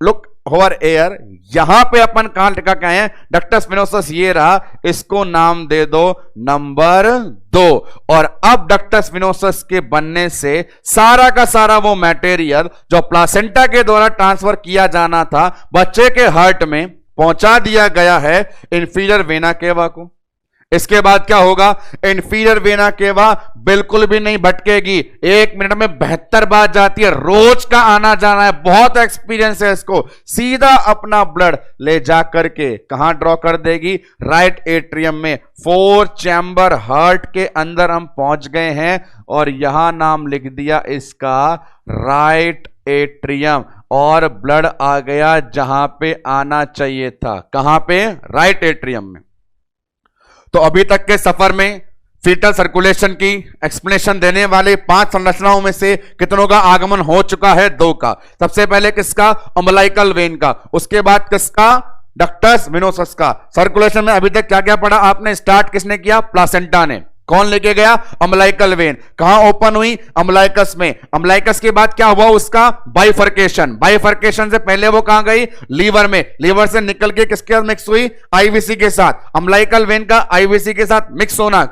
look over here, यहां पे अपन कहां टिका के आए हैं, डक्टस विनोसस ये रहा, इसको नाम दे दो नंबर 2। और अब डक्टस विनोसस के बनने से सारा का सारा वो मटेरियल जो प्लासेंटा के द्वारा ट्रांसफर किया जाना था बच्चे के हार्ट में पहुंचा दिया गया है इंफीरियर वेना केवा को। इसके बाद क्या होगा, इंफीरियर वेना केवा बिल्कुल भी नहीं भटकेगी, 1 मिनट में 72 बार जाती है, रोज का आना जाना है, बहुत एक्सपीरियंस है इसको। सीधा अपना ब्लड ले जा करके कहां ड्रॉ कर देगी, राइट एट्रियम में। 4 चैम्बर हार्ट के अंदर हम पहुंच गए हैं और यहां नाम लिख दिया इसका राइट एट्रियम, और ब्लड आ गया जहां पे आना चाहिए था। कहां पे, राइट एट्रियम में। तो अभी तक के सफर में फीटल सर्कुलेशन की एक्सप्लेनेशन देने वाले 5 संरचनाओं में से कितनों का आगमन हो चुका है, 2 का। सबसे पहले किसका, अम्बिलिकल वेन का, उसके बाद किसका, डक्टस विनोसस का। सर्कुलेशन में अभी तक क्या क्या पढ़ा आपने, स्टार्ट किसने किया, प्लासेंटा ने, कौन लेके गया? Umbilical when. कहां ओपन हुई? अम्लाइकस में। अम्लाइकस के बाद क्या हुआ? उसका बाइफर्केशन। बाइफर्केशन से पहले वो कहां गई? लीवर में। लीवर से निकल के किसके साथ मिक्स हुई? आईवीसी के साथ। अम्लाइकल वेन का आईवीसी के साथ मिक्स होना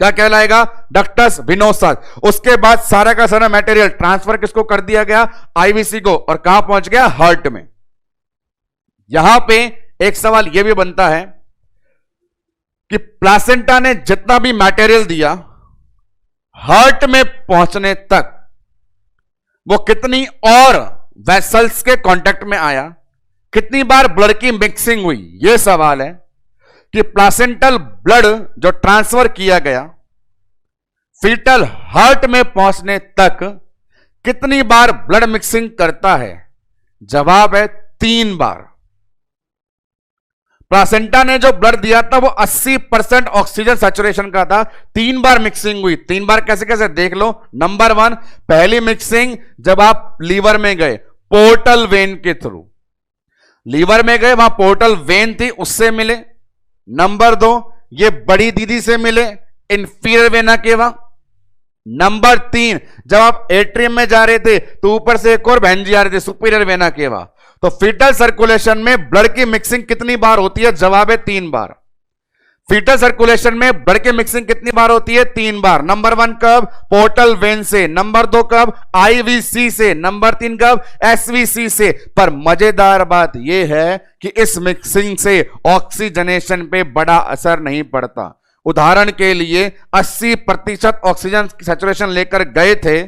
क्या कहलाएगा? Ductus venosus. उसके बाद सारा का सारा मटेरियल ट्रांसफर किसको कर दिया गया? आईवीसी को। और कहां पहुंच गया? हार्ट में। यहां पे एक सवाल यह भी बनता है कि प्लासेंटा ने जितना भी मटेरियल दिया हार्ट में पहुंचने तक वो कितनी और वेसल्स के कांटेक्ट में आया, कितनी बार ब्लड की मिक्सिंग हुई? यह सवाल है कि प्लासेंटल ब्लड जो ट्रांसफर किया गया फीटल हार्ट में पहुंचने तक कितनी बार ब्लड मिक्सिंग करता है? जवाब है 3 बार। प्लासेंटा ने जो ब्लड दिया था वो 80% ऑक्सीजन सैचुरेशन का था। 3 बार मिक्सिंग हुई। 3 बार कैसे कैसे देख लो। नंबर 1, पहली मिक्सिंग जब आप लीवर में गए पोर्टल वेन के थ्रू, लीवर में गए वहां पोर्टल वेन थी उससे मिले। नंबर 2, ये बड़ी दीदी से मिले इंफीरियर वेना केवा। नंबर 3, जब आप एट्रियम में जा रहे थे तो ऊपर से एक और बहन जी आ रहे थे सुपीरियर वेना केवा। तो फीटल सर्कुलेशन में ब्लड की मिक्सिंग कितनी बार होती है? जवाब है 3 बार। फीटल सर्कुलेशन में ब्लड की मिक्सिंग कितनी बार होती है? 3 बार। नंबर 1 कब? पोर्टल वेन से। नंबर 2 कब? आईवीसी से। नंबर 3 कब? एसवीसी से। पर मजेदार बात यह है कि इस मिक्सिंग से ऑक्सीजनेशन पे बड़ा असर नहीं पड़ता। उदाहरण के लिए 80% ऑक्सीजन सैचुरेशन लेकर गए थे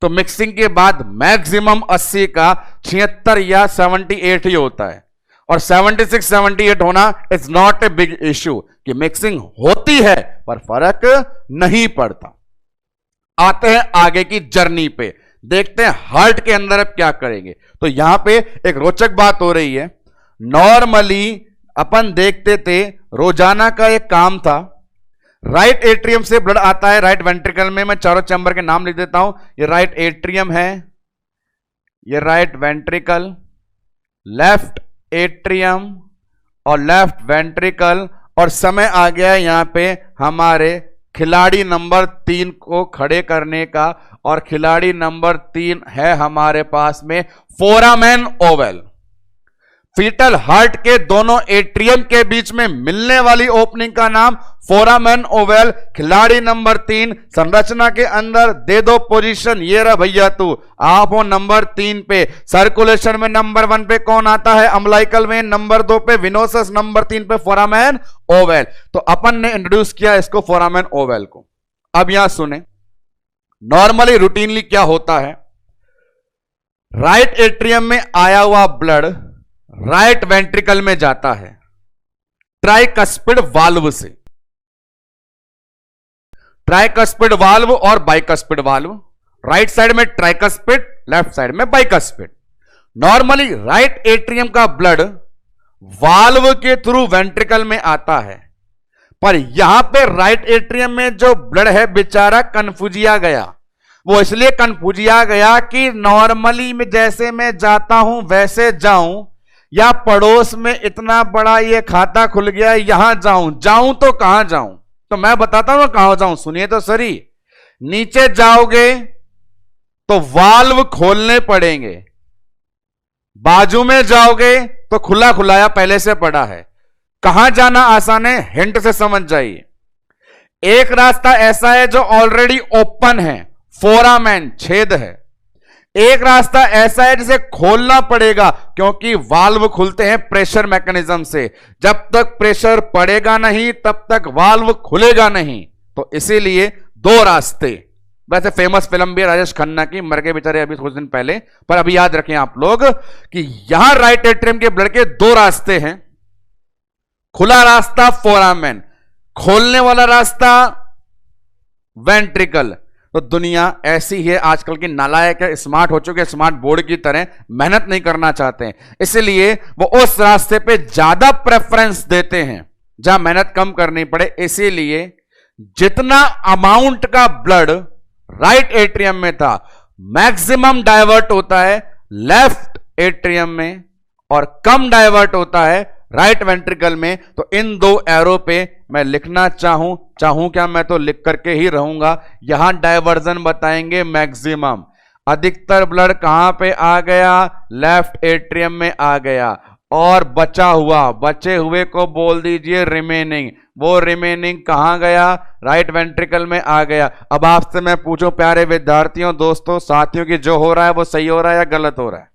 तो मिक्सिंग के बाद मैक्सिमम 80 का 76 या 78 ही होता है। और 76-78 होना is not a big issue कि मिक्सिंग होती है पर फर्क नहीं पड़ता। आते हैं आगे की जर्नी पे, देखते हैं हार्ट के अंदर अब क्या करेंगे। तो यहां पे एक रोचक बात हो रही है। नॉर्मली अपन देखते थे रोजाना का एक काम था, राइट एट्रियम से ब्लड आता है राइट वेंट्रिकल में। मैं चारों चैम्बर के नाम लिख देता हूं। ये राइट एट्रियम है, ये राइट वेंट्रिकल, लेफ्ट एट्रियम और लेफ्ट वेंट्रिकल। और समय आ गया यहां पे हमारे खिलाड़ी नंबर 3 को खड़े करने का। और खिलाड़ी नंबर 3 है हमारे पास में फोरामेन ओवल। फीटल हार्ट के दोनों एट्रियम के बीच में मिलने वाली ओपनिंग का नाम फोरामेन ओवल। खिलाड़ी नंबर 3 संरचना के अंदर दे दो पोजीशन। ये रहा भैया तू, आप हो नंबर 3 पे। सर्कुलेशन में नंबर 1 पे कौन आता है? Umbilical when. नंबर 2 पे विनोसस। नंबर 3 पे फोरामेन ओवल। तो अपन ने इंट्रोड्यूस किया इसको फोरामेन ओवल को। अब यहां सुने, नॉर्मली रूटीनली क्या होता है, राइट एट्रियम में आया हुआ ब्लड राइट वेंट्रिकल में जाता है ट्राइकस्पिड वाल्व से। ट्राइकस्पिड वाल्व और बाइकस्पिड वाल्व, राइट साइड में ट्राइकस्पिड, लेफ्ट साइड में बाइकस्पिड। नॉर्मली राइट एट्रियम का ब्लड वाल्व के थ्रू वेंट्रिकल में आता है, पर यहां पे राइट एट्रियम में जो ब्लड है बेचारा कन्फ्यूजिया गया। वो इसलिए कन्फ्यूजिया गया कि नॉर्मली में जैसे मैं जाता हूं वैसे जाऊं, या पड़ोस में इतना बड़ा ये खाता खुल गया यहां जाऊं तो कहां जाऊं? तो मैं बताता हूं कहां जाऊं, सुनिए तो सही। नीचे जाओगे तो वाल्व खोलने पड़ेंगे, बाजू में जाओगे तो खुला खुलाया पहले से पड़ा है। कहां जाना आसान है, हिंट से समझ जाइए। एक रास्ता ऐसा है जो ऑलरेडी ओपन है, फोरामेन छेद है। एक रास्ता ऐसा है जिसे खोलना पड़ेगा क्योंकि वाल्व खुलते हैं प्रेशर मैकेनिज्म से। जब तक प्रेशर पड़ेगा नहीं तब तक वाल्व खुलेगा नहीं। तो इसीलिए 2 रास्ते। वैसे फेमस फिल्म भी है राजेश खन्ना की, मर गए बेचारे अभी कुछ दिन पहले, पर अभी याद रखें आप लोग कि यहां राइट एट्रियम के ब्लड के 2 रास्ते हैं। खुला रास्ता फोरामेन, खोलने वाला रास्ता वेंट्रिकल। तो दुनिया ऐसी है आजकल की, नालायक है, स्मार्ट हो चुके, स्मार्ट बोर्ड की तरह मेहनत नहीं करना चाहते हैं, इसलिए वो उस रास्ते पे ज्यादा प्रेफरेंस देते हैं जहां मेहनत कम करनी पड़े। इसीलिए जितना अमाउंट का ब्लड राइट एट्रियम में था मैक्सिमम डाइवर्ट होता है लेफ्ट एट्रियम में और कम डाइवर्ट होता है राइट वेंट्रिकल में, तो इन दो एरो पे मैं लिखना चाहूं क्या, मैं तो लिख करके ही रहूंगा। यहां डायवर्जन बताएंगे मैक्सिमम, अधिकतर ब्लड कहां पे आ गया, लेफ्ट एट्रियम में आ गया, और बचे हुए को बोल दीजिए रिमेनिंग, वो रिमेनिंग कहां गया, राइट वेंट्रिकल में आ गया। अब आपसे मैं पूछूं प्यारे विद्यार्थियों, दोस्तों, साथियों, की जो हो रहा है वो सही हो रहा है या गलत हो रहा है?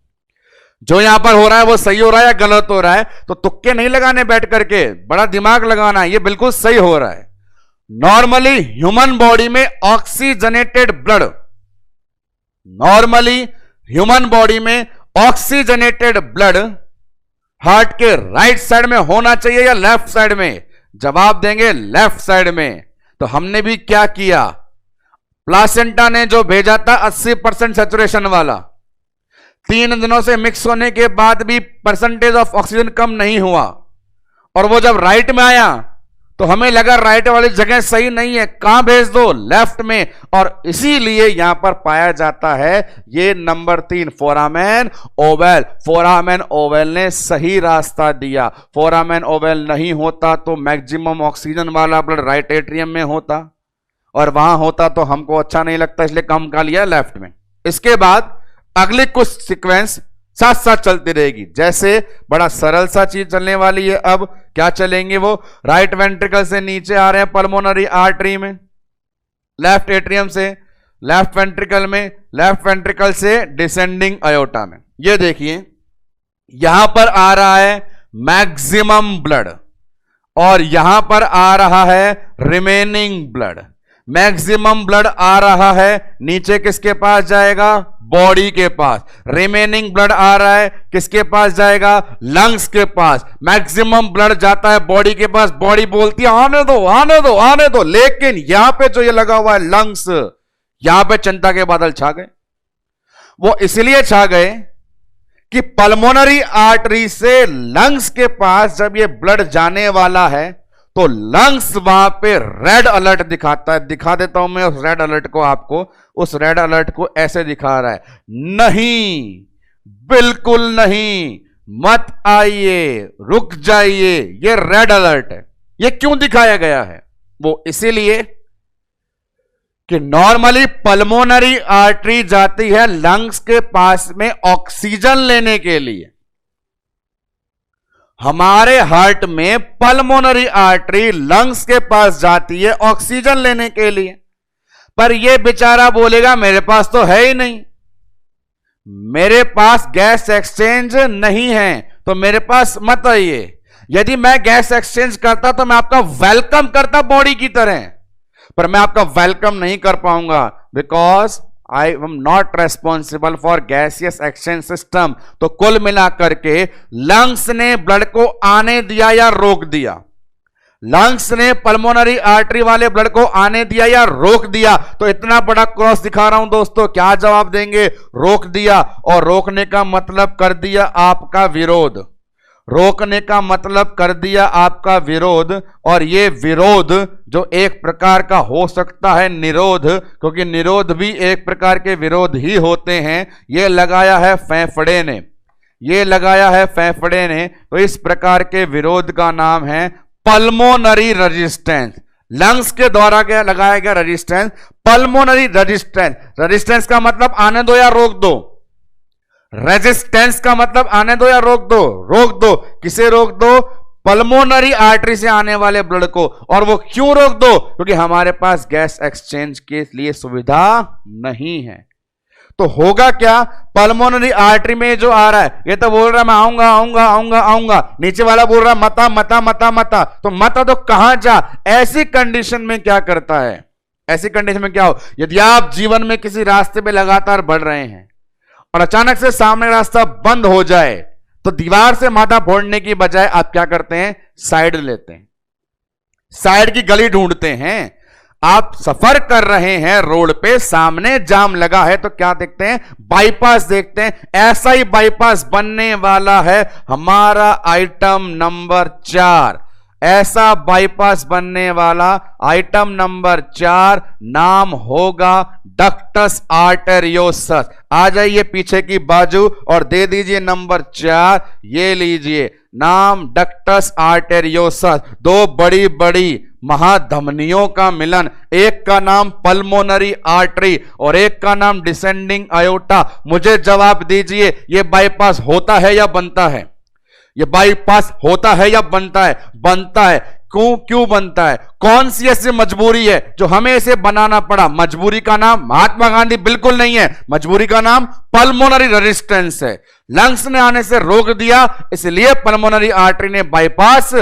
जो यहां पर हो रहा है वो सही हो रहा है या गलत हो रहा है? तो तुक्के नहीं लगाने बैठ करके, बड़ा दिमाग लगाना है, ये बिल्कुल सही हो रहा है। नॉर्मली ह्यूमन बॉडी में oxygenated blood, normally human body में ऑक्सीजनेटेड ब्लड हार्ट के राइट साइड में होना चाहिए या लेफ्ट साइड में? जवाब देंगे लेफ्ट साइड में। तो हमने भी क्या किया, प्लासेंटा ने जो भेजा था 80% सैचुरेशन वाला, 3 दिनों से मिक्स होने के बाद भी परसेंटेज ऑफ ऑक्सीजन कम नहीं हुआ, और वो जब राइट में आया तो हमें लगा राइट वाली जगह सही नहीं है, कहां भेज दो, लेफ्ट में। और इसीलिए यहां पर पाया जाता है ये number 3 foramen ovale. Foramen ovale ने सही रास्ता दिया। फोरामेन ओवेल नहीं होता तो मैक्सिमम ऑक्सीजन वाला ब्लड राइट एट्रियम में होता, और वहां होता तो हमको अच्छा नहीं लगता, इसलिए कम का लिया लेफ्ट में। इसके बाद अगली कुछ सीक्वेंस साथ साथ चलती रहेगी, जैसे बड़ा सरल सा चीज चलने वाली है। अब क्या चलेंगे, वो राइट वेंट्रिकल से नीचे आ रहे हैं पल्मोनरी आर्टरी में, लेफ्ट एट्रियम से लेफ्ट वेंट्रिकल में, लेफ्ट वेंट्रिकल से डिसेंडिंग अयोटा में। ये देखिए यहां पर आ रहा है मैक्सिमम ब्लड, और यहां पर आ रहा है रिमेनिंग ब्लड। मैक्सिमम ब्लड आ रहा है नीचे, किसके पास जाएगा, बॉडी के पास। रिमेनिंग ब्लड आ रहा है किसके पास जाएगा, लंग्स के पास। मैक्सिमम ब्लड जाता है बॉडी के पास, बॉडी बोलती है आने दो आने दो आने दो, लेकिन यहां पे जो ये लगा हुआ है लंग्स, यहां पे चिंता के बादल छा गए। वो इसलिए छा गए कि पल्मोनरी आर्टरी से लंग्स के पास जब ये ब्लड जाने वाला है तो लंग्स वहां पे रेड अलर्ट दिखाता है। दिखा देता हूं मैं उस रेड अलर्ट को आपको। उस रेड अलर्ट को ऐसे दिखा रहा है, नहीं, बिल्कुल नहीं, मत आइए, रुक जाइए, ये रेड अलर्ट है। ये क्यों दिखाया गया है, वो इसीलिए कि नॉर्मली पल्मोनरी आर्टरी जाती है लंग्स के पास में ऑक्सीजन लेने के लिए। हमारे हार्ट में पल्मोनरी आर्टरी लंग्स के पास जाती है ऑक्सीजन लेने के लिए, पर यह बेचारा बोलेगा मेरे पास तो है ही नहीं, मेरे पास गैस एक्सचेंज नहीं है, तो मेरे पास मत आइए। यदि मैं गैस एक्सचेंज करता तो मैं आपका वेलकम करता बॉडी की तरह, पर मैं आपका वेलकम नहीं कर पाऊंगा, because I am not responsible for gaseous exchange system. तो कुल मिलाकर के लंग्स ने ब्लड को आने दिया या रोक दिया, लंग्स ने पल्मोनरी आर्टरी वाले ब्लड को आने दिया या रोक दिया। तो इतना बड़ा क्रॉस दिखा रहा हूं दोस्तों, क्या जवाब देंगे, रोक दिया। और रोकने का मतलब कर दिया आपका विरोध, रोकने का मतलब कर दिया आपका विरोध। और ये विरोध जो एक प्रकार का हो सकता है निरोध, क्योंकि निरोध भी एक प्रकार के विरोध ही होते हैं, ये लगाया है फेफड़े ने, ये लगाया है फेफड़े ने। तो इस प्रकार के विरोध का नाम है पल्मोनरी रेजिस्टेंस। लंग्स के द्वारा क्या लगाया गया रेजिस्टेंस, पल्मोनरी रेजिस्टेंस। रेजिस्टेंस का मतलब आने दो या रोक दो, रेजिस्टेंस का मतलब आने दो या रोक दो। रोक दो, किसे रोक दो, पल्मोनरी आर्टरी से आने वाले ब्लड को। और वो क्यों रोक दो, क्योंकि हमारे पास गैस एक्सचेंज के लिए सुविधा नहीं है। तो होगा क्या, पल्मोनरी आर्टरी में जो आ रहा है, ये तो बोल रहा है मैं आऊंगा आऊंगा आऊंगा आऊंगा, नीचे वाला बोल रहा है मता मता मता मता, तो मता तो कहां जा। ऐसी कंडीशन में क्या करता है, ऐसी कंडीशन में क्या हो, यदि आप जीवन में किसी रास्ते पे लगातार बढ़ रहे हैं और अचानक से सामने रास्ता बंद हो जाए, तो दीवार से माथा फोड़ने की बजाय आप क्या करते हैं, साइड लेते हैं, साइड की गली ढूंढते हैं। आप सफर कर रहे हैं रोड पे, सामने जाम लगा है, तो क्या देखते हैं, बाईपास देखते हैं। ऐसा ही बाईपास बनने वाला है हमारा आइटम नंबर 4। ऐसा बाईपास बनने वाला आइटम नंबर 4 नाम होगा डक्टस आर्टेरियोसस। आ जाइए पीछे की बाजू और दे दीजिए नंबर 4, ये लीजिए नाम डक्टस आर्टेरियोसस। दो बड़ी बड़ी महाधमनियों का मिलन, एक का नाम पल्मोनरी आर्टरी और एक का नाम डिसेंडिंग आयोटा। मुझे जवाब दीजिए, ये बाईपास होता है या बनता है? ये बाईपास होता है या बनता है? बनता है। क्यों बनता है? कौन सी ऐसी मजबूरी है जो हमें इसे बनाना पड़ा? मजबूरी का नाम महात्मा गांधी बिल्कुल नहीं है, मजबूरी का नाम पल्मोनरी रेजिस्टेंस है। लंग्स ने आने से रोक दिया, इसलिए पल्मोनरी आर्टरी ने बाईपास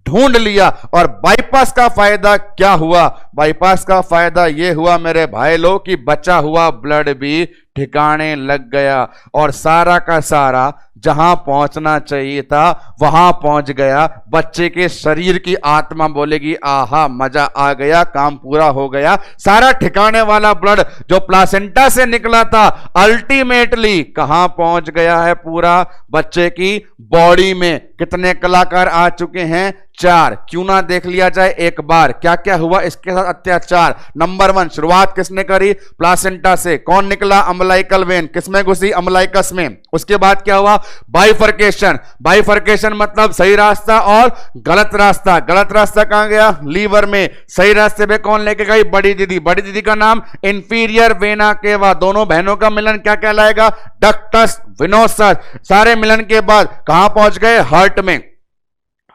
ढूंढ लिया। और बाईपास का फायदा क्या हुआ? बाईपास का फायदा यह हुआ मेरे भाई लोग कि बचा हुआ ब्लड भी ठिकाने लग गया और सारा का सारा जहां पहुंचना चाहिए था वहां पहुंच गया। बच्चे के शरीर की आत्मा बोलेगी आहा मजा आ गया, काम पूरा हो गया। सारा ठिकाने वाला ब्लड जो प्लासेंटा से निकला था अल्टीमेटली कहां पहुंच गया है? पूरा बच्चे की बॉडी में। कितने कलाकार आ चुके हैं? 4। क्यों ना देख लिया जाए एक बार क्या क्या हुआ इसके साथ अत्याचार। नंबर 1, शुरुआत किसने करी? प्लासेंटा से। कौन निकला? Umbilical when. किसमें घुसी? अम्बलाइकस में। उसके बाद क्या हुआ? बाइफर्केशन। बाइफर्केशन मतलब सही रास्ता और गलत रास्ता। गलत रास्ता कहां गया? लीवर में। सही रास्ते पे कौन लेके गई? बड़ी दीदी। बड़ी दीदी का नाम इंफीरियर वेना केवा। दोनों बहनों का मिलन क्या कहलाएगा? Ductus venosus. सारे मिलन के बाद कहां पहुंच गए? हार्ट में।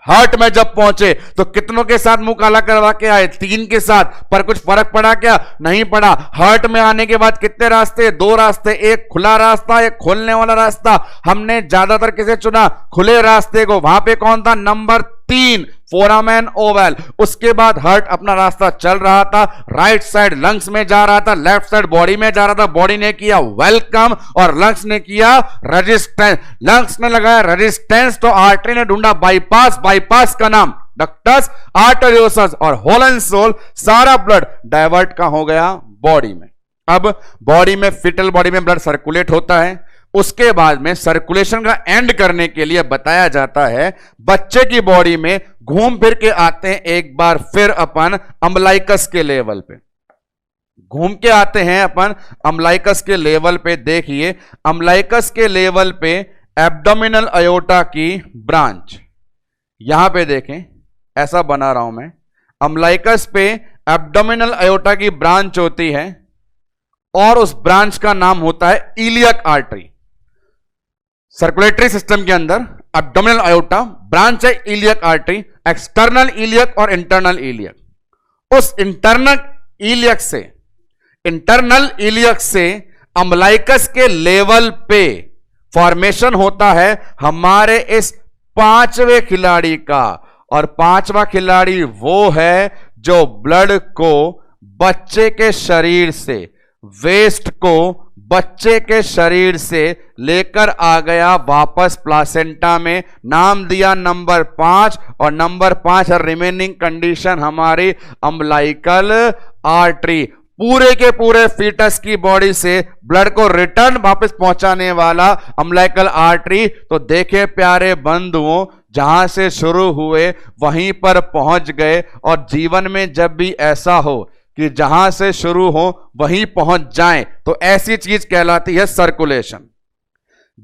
हार्ट में जब पहुंचे तो कितनों के साथ मुंह काला करवा के आए? 3 के साथ। पर कुछ फर्क पड़ा क्या? नहीं पड़ा। हार्ट में आने के बाद कितने रास्ते? 2 रास्ते, एक खुला रास्ता, एक खोलने वाला रास्ता। हमने ज्यादातर किसे चुना? खुले रास्ते को। वहां पे कौन था? Number 3, foramen Oval. उसके बाद हार्ट अपना रास्ता चल रहा था, राइट साइड लंग्स में जा रहा था, लेफ्ट साइड बॉडी में जा रहा था। बॉडी ने किया वेलकम और लंग्स ने किया रेजिस्टेंस। लंग्स ने लगाया रेजिस्टेंस तो आर्टरी ने ढूंढा बाईपास। बाईपास का नाम डक्टस आर्टेरियोसस और होल एंड सोल सारा ब्लड डाइवर्ट का हो गया बॉडी में। अब बॉडी में, फिटल बॉडी में ब्लड सर्कुलेट होता है। उसके बाद में सर्कुलेशन का एंड करने के लिए बताया जाता है बच्चे की बॉडी में घूम फिर के आते हैं एक बार फिर अपन अम्बलाइकस के लेवल पे। घूम के आते हैं अपन अम्बलाइकस के लेवल पे। देखिए अम्बलाइकस के लेवल पे एब्डोमिनल अयोटा की ब्रांच, यहां पे देखें ऐसा बना रहा हूं मैं। अम्बलाइकस पे एब्डोमिनल अयोटा की ब्रांच होती है और उस ब्रांच का नाम होता है इलियक आर्टरी। सर्कुलेटरी सिस्टम के अंदर एब्डोमिनल अयोटा ब्रांच है इलियक आर्टरी, एक्सटर्नल इलियक और इंटरनल इलियक। उस इंटरनल इलियक से अम्बलाइकस के लेवल पे फॉर्मेशन होता है हमारे इस 5वें खिलाड़ी का। और 5वां खिलाड़ी वो है जो ब्लड को बच्चे के शरीर से, वेस्ट को बच्चे के शरीर से लेकर आ गया वापस प्लासेंटा में। नाम दिया नंबर 5 और नंबर 5 रिमेनिंग कंडीशन हमारी अम्बलाइकल आर्टरी। पूरे के पूरे फीटस की बॉडी से ब्लड को रिटर्न वापस पहुंचाने वाला अम्बलाइकल आर्टरी। तो देखे प्यारे बंधुओं, जहां से शुरू हुए वहीं पर पहुंच गए। और जीवन में जब भी ऐसा हो कि जहां से शुरू हो वहीं पहुंच जाएं तो ऐसी चीज कहलाती है सर्कुलेशन।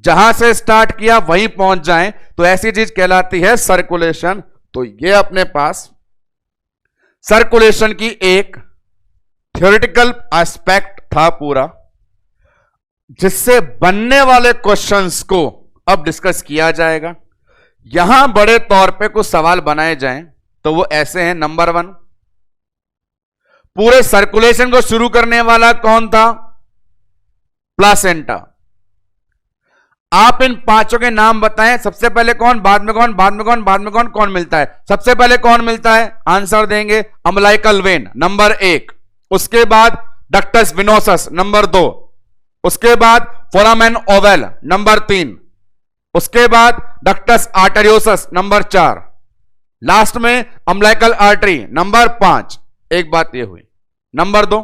जहां से स्टार्ट किया वहीं पहुंच जाएं तो ऐसी चीज कहलाती है सर्कुलेशन। तो ये अपने पास सर्कुलेशन की एक थ्योरेटिकल एस्पेक्ट था पूरा, जिससे बनने वाले क्वेश्चंस को अब डिस्कस किया जाएगा। यहां बड़े तौर पे कुछ सवाल बनाए जाएं तो वो ऐसे हैं। नंबर 1, पूरे सर्कुलेशन को शुरू करने वाला कौन था? प्लासेंटा। आप इन 5 के नाम बताएं। सबसे पहले कौन, बाद में कौन, बाद में कौन, बाद में कौन, कौन मिलता है? सबसे पहले कौन मिलता है? आंसर देंगे अम्बलाइकल वेन नंबर 1। उसके बाद डक्टस विनोसस नंबर 2। उसके बाद फोरामेन ओवल नंबर 3। उसके बाद डक्टस आर्टेरियोसस नंबर 4। लास्ट में अम्बलाइकल आर्टरी नंबर 5। एक बात यह हुई। नंबर 2,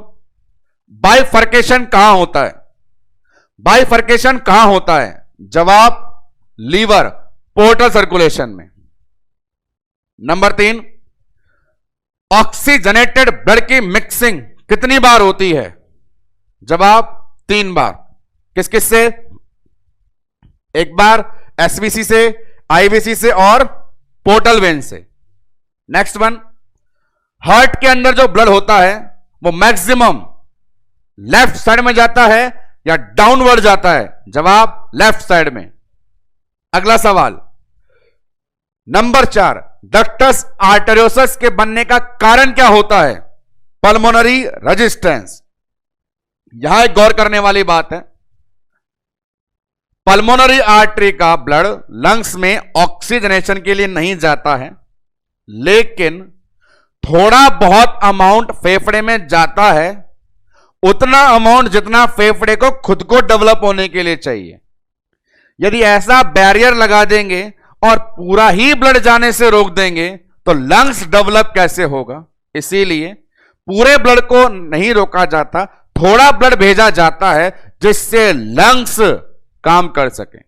बाइफर्केशन कहां होता है? बाइफर्केशन कहां होता है? जवाब लीवर, पोर्टल सर्कुलेशन में। नंबर 3, ऑक्सीजनेटेड ब्लड की मिक्सिंग कितनी बार होती है? जवाब 3 बार। किस किस से? एक बार एसवीसी से, आईवीसी से और पोर्टल वेन से। नेक्स्ट वन, हार्ट के अंदर जो ब्लड होता है वो मैक्सिमम लेफ्ट साइड में जाता है या डाउनवर्ड जाता है? जवाब लेफ्ट साइड में। अगला सवाल, नंबर 4, डक्टस आर्टेरियोसस के बनने का कारण क्या होता है? Pulmonary resistance. यहां एक गौर करने वाली बात है, पल्मोनरी आर्टरी का ब्लड लंग्स में ऑक्सीजनेशन के लिए नहीं जाता है, लेकिन थोड़ा बहुत अमाउंट फेफड़े में जाता है, उतना अमाउंट जितना फेफड़े को खुद को डेवलप होने के लिए चाहिए। यदि ऐसा बैरियर लगा देंगे और पूरा ही ब्लड जाने से रोक देंगे तो लंग्स डेवलप कैसे होगा? इसीलिए पूरे ब्लड को नहीं रोका जाता, थोड़ा ब्लड भेजा जाता है जिससे लंग्स काम कर सके।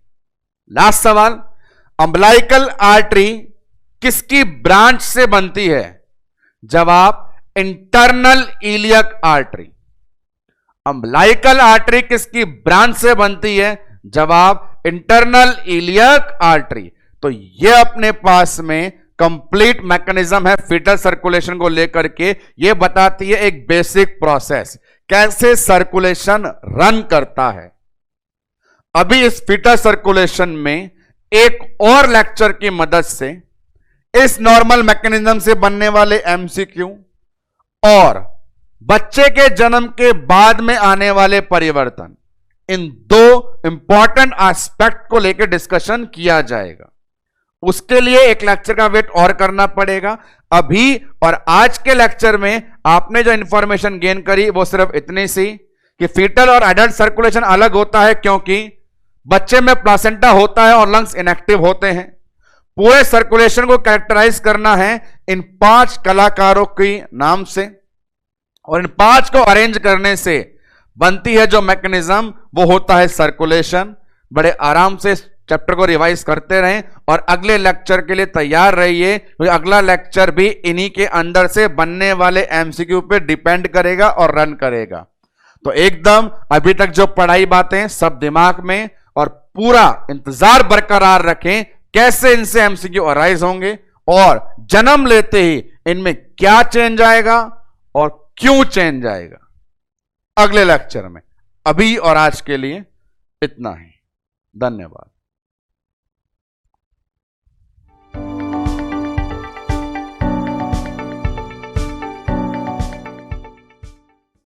लास्ट सवाल, अम्बलाइकल आर्टरी किसकी ब्रांच से बनती है? जवाब internal iliac artery. Umbilical artery किसकी ब्रांच से बनती है? जवाब इंटरनल इलियक आर्टरी। तो यह अपने पास में कंप्लीट मैकेनिज्म है फीटल सर्कुलेशन को लेकर के। यह बताती है एक बेसिक प्रोसेस कैसे सर्कुलेशन रन करता है। अभी इस फीटल सर्कुलेशन में एक और लेक्चर की मदद से इस नॉर्मल मैकेनिज्म से बनने वाले एमसीक्यू और बच्चे के जन्म के बाद में आने वाले परिवर्तन, इन दो इंपॉर्टेंट एस्पेक्ट को लेकर डिस्कशन किया जाएगा। उसके लिए एक लेक्चर का वेट और करना पड़ेगा। अभी और आज के लेक्चर में आपने जो इंफॉर्मेशन गेन करी वो सिर्फ इतनी सी कि फीटल और एडल्ट सर्कुलेशन अलग होता है क्योंकि बच्चे में प्लासेंटा होता है और लंग्स इनएक्टिव होते हैं। पूरे सर्कुलेशन को कैरेक्टराइज करना है इन 5 कलाकारों के नाम से, और इन 5 को अरेंज करने से बनती है जो मैकेनिज्म, वो होता है सर्कुलेशन। बड़े आराम से चैप्टर को रिवाइज करते रहें और अगले लेक्चर के लिए तैयार रहिए, क्योंकि अगला लेक्चर भी इन्हीं के अंदर से बनने वाले एमसीक्यू पे डिपेंड करेगा और रन करेगा। तो एकदम अभी तक जो पढ़ाई बातें सब दिमाग में, और पूरा इंतजार बरकरार रखें कैसे इनसे एमसीक्यू अराइज होंगे और जन्म लेते ही इनमें क्या चेंज आएगा और क्यों चेंज आएगा अगले लेक्चर में। अभी और आज के लिए इतना ही। धन्यवाद।